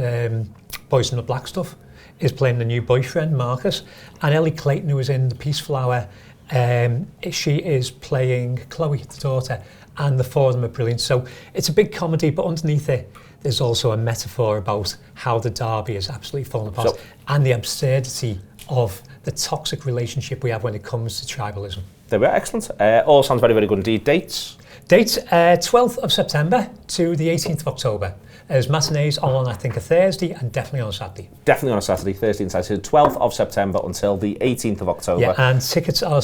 Boys in the Black Stuff, is playing the new boyfriend, Marcus. And Ellie Clayton, who was in The Peace Flower, she is playing Chloe, the daughter. And the four of them are brilliant. So it's a big comedy, but underneath it, there's also a metaphor about how the derby has absolutely fallen apart, and the absurdity of the toxic relationship we have when it comes to tribalism. They were excellent. All sounds very, very good indeed. Dates? Dates, 12th of September to the 18th of October. There's matinees on, I think, a Thursday and definitely on a Saturday. Definitely on a Saturday, Thursday and Saturday. 12th of September until the 18th of October. Yeah, and tickets are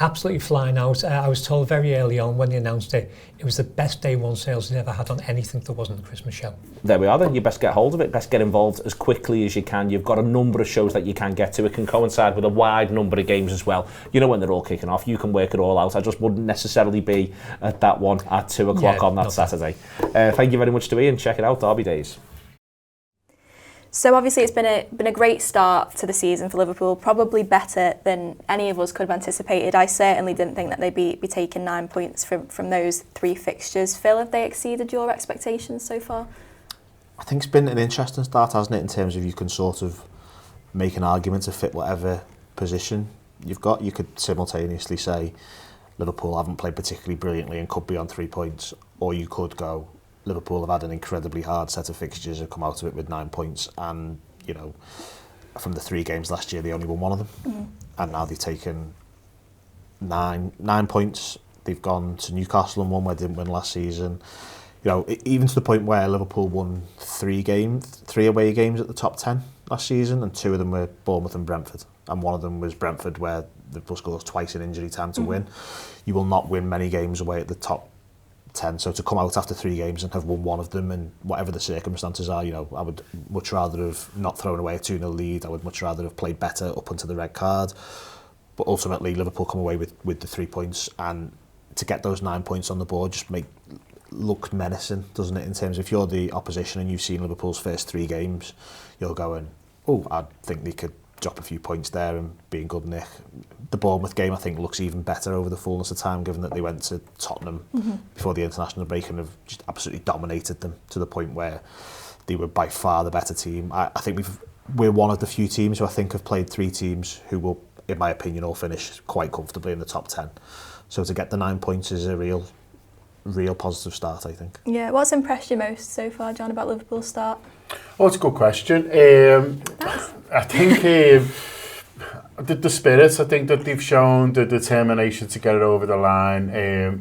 absolutely flying out. I was told very early on when they announced it, it was the best day one sales they've ever had on anything that wasn't a Christmas show. There we are then. You best get hold of it. Best get involved as quickly as you can. You've got a number of shows that you can get to. It can coincide with a wide number of games as well. You know when they're all kicking off. You can work it all out. I just wouldn't necessarily be at that one at 2 o'clock on that Saturday. Thank you very much to Ian. Check it out. Derby Days. So obviously it's been a great start to the season for Liverpool, probably better than any of us could have anticipated. I certainly didn't think that they'd be taking 9 points from those 3 fixtures. Phil, have they exceeded your expectations so far? I think it's been an interesting start, hasn't it, in terms of you can sort of make an argument to fit whatever position you've got. You could simultaneously say Liverpool haven't played particularly brilliantly and could be on 3 points, or you could go Liverpool have had an incredibly hard set of fixtures and come out of it with 9 points, and you know, from the 3 games last year they only won one of them, and now they've taken nine points. They've gone to Newcastle and won where they didn't win last season. You know, even to the point where Liverpool won 3 away games at the top 10 last season, and 2 of them were Bournemouth and Brentford, and one of them was Brentford where Liverpool scored twice in injury time to win. You will not win many games away at the top 10, so to come out after 3 games and have won one of them, and whatever the circumstances are, you know, I would much rather have not thrown away a 2-0 lead. I would much rather have played better up until the red card, but ultimately Liverpool come away with the 3 points, and to get those 9 points on the board just look menacing, doesn't it, in terms of if you're the opposition and you've seen Liverpool's first 3 games, you're going, oh, I think they could drop a few points there and be in good nick. The Bournemouth game, I think, looks even better over the fullness of time, given that they went to Tottenham before the international break and have just absolutely dominated them to the point where they were by far the better team. I think we're one of the few teams who I think have played 3 teams who will, in my opinion, all finish quite comfortably in the top 10. So to get the 9 points is a real positive start, I think. Yeah, what's impressed you most so far, John, about Liverpool's start? Oh, it's a good question. I think the spirits, I think that they've shown, the determination to get it over the line.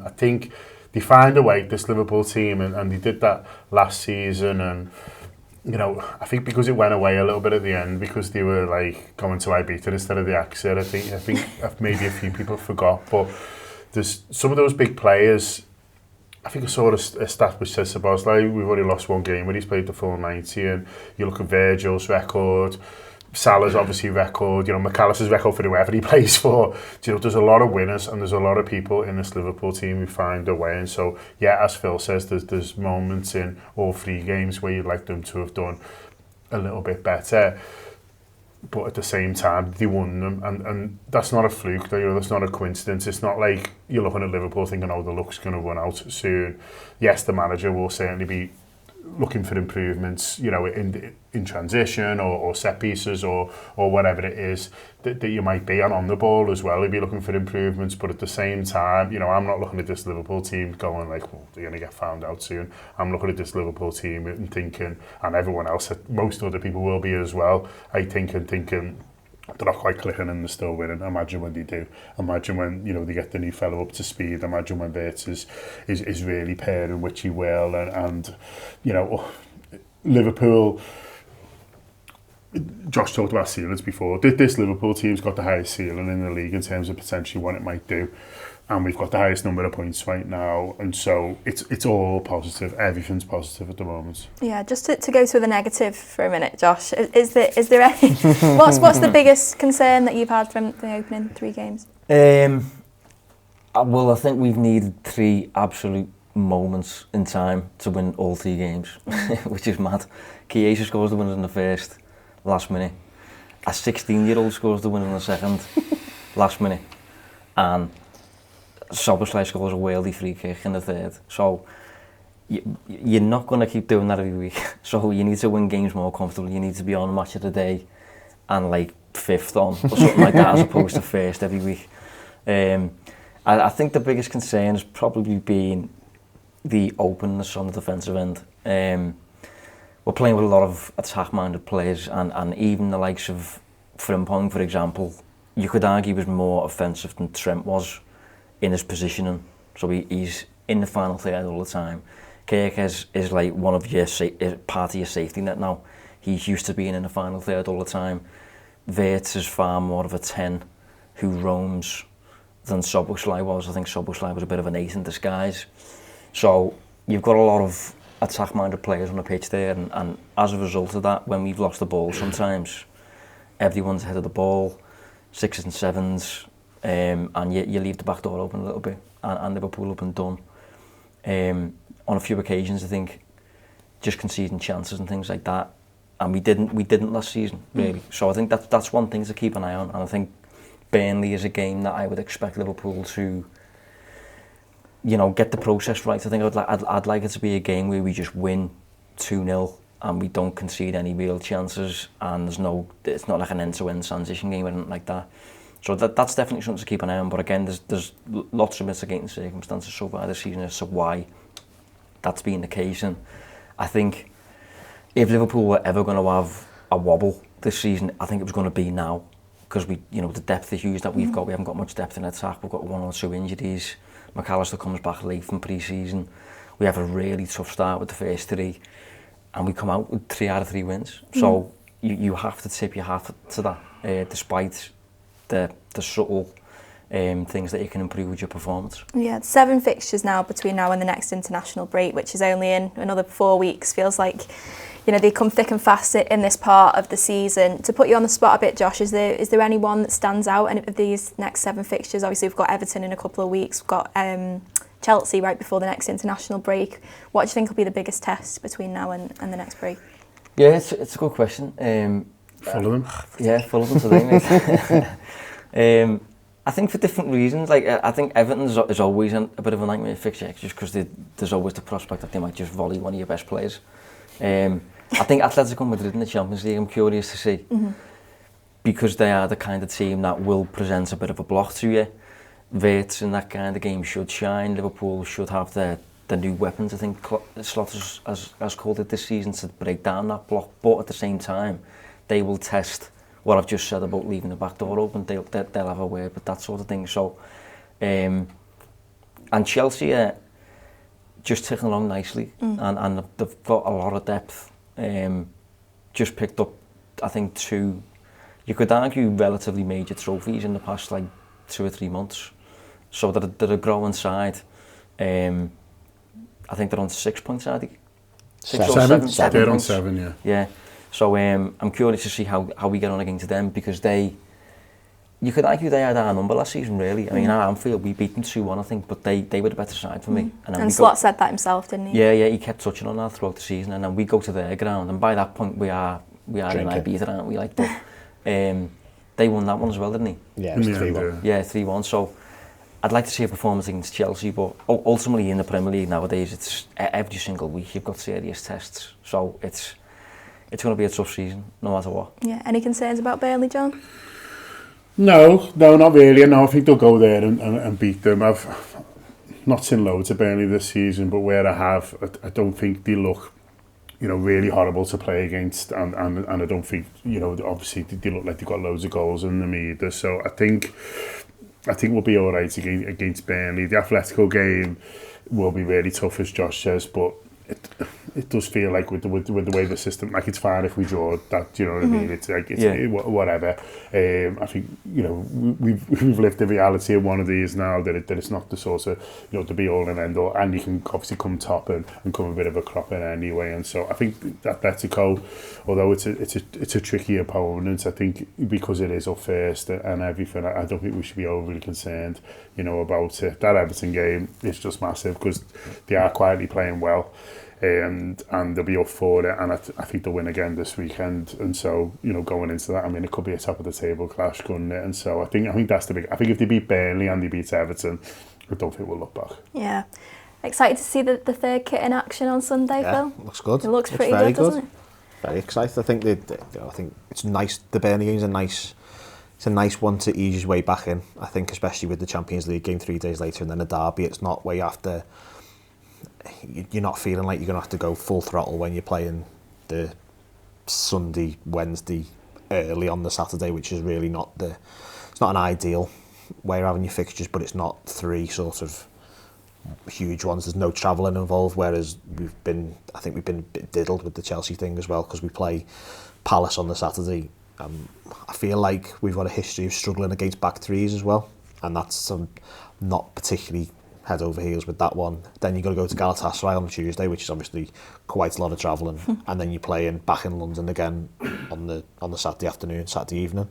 I think they find a way, this Liverpool team, and they did that last season. And you know, I think because it went away a little bit at the end, because they were like going to Ibiza instead of the Axel, I think maybe a few people forgot. But there's some of those big players. I think I saw a stat which says Szoboszlai, we've only lost 1 game when he's played the full 90, and you look at Virgil's record, Salah's obviously record, you know, McAllister's record for whoever he plays for. You know, there's a lot of winners and there's a lot of people in this Liverpool team who find a way. And so, yeah, as Phil says, there's moments in all 3 games where you'd like them to have done a little bit better. But at the same time, they won them, and that's not a fluke. You know, that's not a coincidence. It's not like you're looking at Liverpool thinking, "Oh, the luck's going to run out soon." Yes, the manager will certainly be looking for improvements, you know, in transition or set pieces or whatever it is that you might be, and on the ball as well. He'll be looking for improvements, but at the same time, you know, I'm not looking at this Liverpool team going like, well, they're going to get found out soon. I'm looking at this Liverpool team and thinking, and everyone else, most other people will be as well, I think, and thinking, they're not quite clicking and they're still winning. Imagine when they do. Imagine when, you know, they get the new fellow up to speed. Imagine when Wirtz is really pairing, which he will. And you know, Liverpool, Josh talked about ceilings before. This Liverpool team's got the highest ceiling in the league in terms of potentially what it might do. And we've got the highest number of points right now, and so it's all positive. Everything's positive at the moment. Yeah, just to go to the negative for a minute, Josh. Is there any? What's the biggest concern that you've had from the opening 3 games? Well, I think we've needed 3 absolute moments in time to win all 3 games, which is mad. Chiesa scores the winner in the first, last minute. A 16-year-old scores the winner in the second, last minute. And Szoboszlai scores a worldy free kick in the third. So you're not going to keep doing that every week. So you need to win games more comfortably. You need to be on match of the day and like 5th on or something like that, as opposed to 1st every week. I think the biggest concern has probably been the openness on the defensive end. We're playing with a lot of attack-minded players, and even the likes of Frimpong, for example, you could argue was more offensive than Trent was in his positioning. So he's in the final third all the time. Kirk is like one of your part of your safety net now. He's used to being in the final third all the time. Wirtz is far more of a 10 who roams than Szoboszlai was. I think Szoboszlai was a bit of an 8 in disguise. So you've got a lot of attack-minded players on the pitch there, and as a result of that, when we've lost the ball sometimes, everyone's ahead of the ball, 6s and 7s, and you leave the back door open a little bit, and Liverpool have been done. On a few occasions, I think, just conceding chances and things like that, and we didn't last season, really. So I think that's one thing to keep an eye on, and I think Burnley is a game that I would expect Liverpool to, get the process right. I think I'd like it to be a game where we just win 2-0 and we don't concede any real chances, and it's not like an end-to-end transition game or anything like that. So that's definitely something to keep an eye on. But again, there's lots of mitigating circumstances so far this season as to why that's been the case. And I think if Liverpool were ever going to have a wobble this season, I think it was going to be now, because the depth issues that we've got, we haven't got much depth in attack. We've got 1 or 2 injuries. McAllister comes back late from pre-season. We have a really tough start with the first 3, and we come out with 3 out of 3 wins. So you have to tip your hat to that, despite the subtle things that you can improve with your performance. Yeah, 7 fixtures now between now and the next international break, which is only in another 4 weeks. Feels like, they come thick and fast in this part of the season. To put you on the spot a bit, Josh, is there anyone that stands out in of these next 7 fixtures? Obviously, we've got Everton in a couple of weeks. We've got Chelsea right before the next international break. What do you think will be the biggest test between now and the next break? Yeah, it's a good question. Fulham. Yeah, Fulham today, mate. I think for different reasons. Like I think Everton is always a bit of a nightmare fixture, just because there's always the prospect that they might just volley one of your best players. I think Atletico Madrid in the Champions League, I'm curious to see, because they are the kind of team that will present a bit of a block to you. Wirtz in that kind of game should shine. Liverpool should have the new weapons, I think Slot has called it this season, to break down that block. But at the same time, they will test what I've just said about leaving the back door open. They'll have a word with that sort of thing. So, and Chelsea are just ticking along nicely, and they've got a lot of depth. Just picked up, I think, 2, you could argue, relatively major trophies in the past 2 or 3 months. So they're a growing side. I think they're on 6 points, are they? 6 or 7 They're on points. 7, yeah. Yeah. So I'm curious to see how we get on against them, because you could argue they had our number last season, really. I mean, at Anfield, we beat them 2-1, I think, but they were the better side for me. And Slot said that himself, didn't he? Yeah, he kept touching on that throughout the season, and then we go to their ground, and by that point we are in Ibiza, aren't we? But they won that one as well, didn't he? Yeah, it was 3-1. Yeah, 3-1. So I'd like to see a performance against Chelsea, but ultimately in the Premier League nowadays, it's every single week you've got serious tests. So it's going to be a tough season, no matter what. Yeah. Any concerns about Burnley, John? No, not really. No, I think they'll go there and beat them. I've not seen loads of Burnley this season, but where I have, I don't think they look, really horrible to play against, and I don't think, obviously they look like they've got loads of goals in them either. So I think we'll be all right against Burnley. The Atletico game will be really tough, as Josh says, but it does feel like with the way the system, like it's fine if we draw that, you know what I mean? It's like whatever. I think we've lived the reality of one of these now that it's not the sort of the be all and end all, and you can obviously come top and come a bit of a crop in anyway. And so I think that Atletico, although it's a tricky opponent, I think because it is up first and everything, I don't think we should be overly concerned, about it. That Everton game is just massive because they are quietly playing well. And they'll be up for it, and I think they'll win again this weekend. And so, going into that, I mean, it could be a top of the table clash, couldn't it? And so I think that's the big. I think if they beat Burnley and they beat Everton, I don't think we'll look back. Yeah, excited to see the third kit in action on Sunday, Phil. Looks good. It looks pretty good, doesn't it? Very excited. I think I think it's nice. The Burnley game's it's a nice one to ease your way back in. I think, especially with the Champions League game 3 days later, and then a derby. It's not where you have to. You're not feeling like you're going to have to go full throttle when you're playing the Sunday, Wednesday, early on the Saturday, which is really it's not an ideal way of having your fixtures, but it's not 3 sort of huge ones. There's no travelling involved, whereas I think we've been a bit diddled with the Chelsea thing as well, because we play Palace on the Saturday. I feel like we've got a history of struggling against back threes as well, and that's not particularly head over heels with that one. Then you've got to go to Galatasaray on Tuesday, which is obviously quite a lot of travelling, and then you're playing back in London again on the Saturday afternoon, Saturday evening.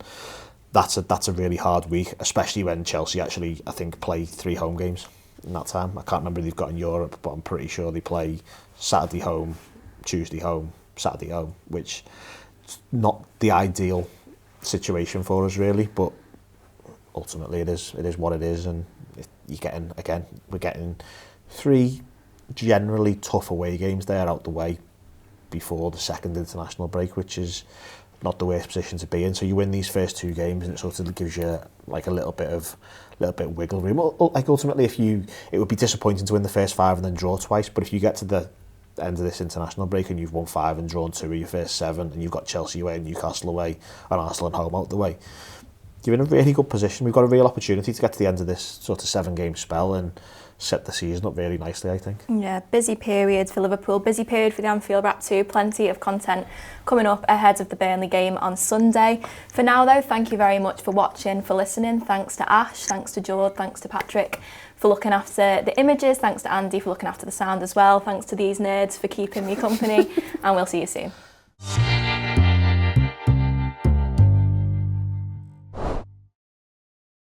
That's a really hard week, especially when Chelsea actually, I think, play 3 home games in that time. I can't remember if they've got in Europe, but I'm pretty sure they play Saturday home, Tuesday home, Saturday home, which is not the ideal situation for us really, but ultimately it is what it is, and we're getting 3 generally tough away games there out the way before the second international break, which is not the worst position to be in. So you win these first 2 games and it sort of gives you like a little bit of wiggle room. Like ultimately, it would be disappointing to win the first 5 and then draw twice, but if you get to the end of this international break and you've won 5 and drawn 2 of your first 7, and you've got Chelsea away and Newcastle away and Arsenal at home out the way, you're in a really good position. We've got a real opportunity to get to the end of this sort of 7-game spell and set the season up really nicely, I think. Yeah, busy period for Liverpool, busy period for the Anfield Wrap too. Plenty of content coming up ahead of the Burnley game on Sunday. For now though, thank you very much for watching, for listening. Thanks to Ash, thanks to George, thanks to Patrick for looking after the images, thanks to Andy for looking after the sound as well, thanks to these nerds for keeping me company, and we'll see you soon.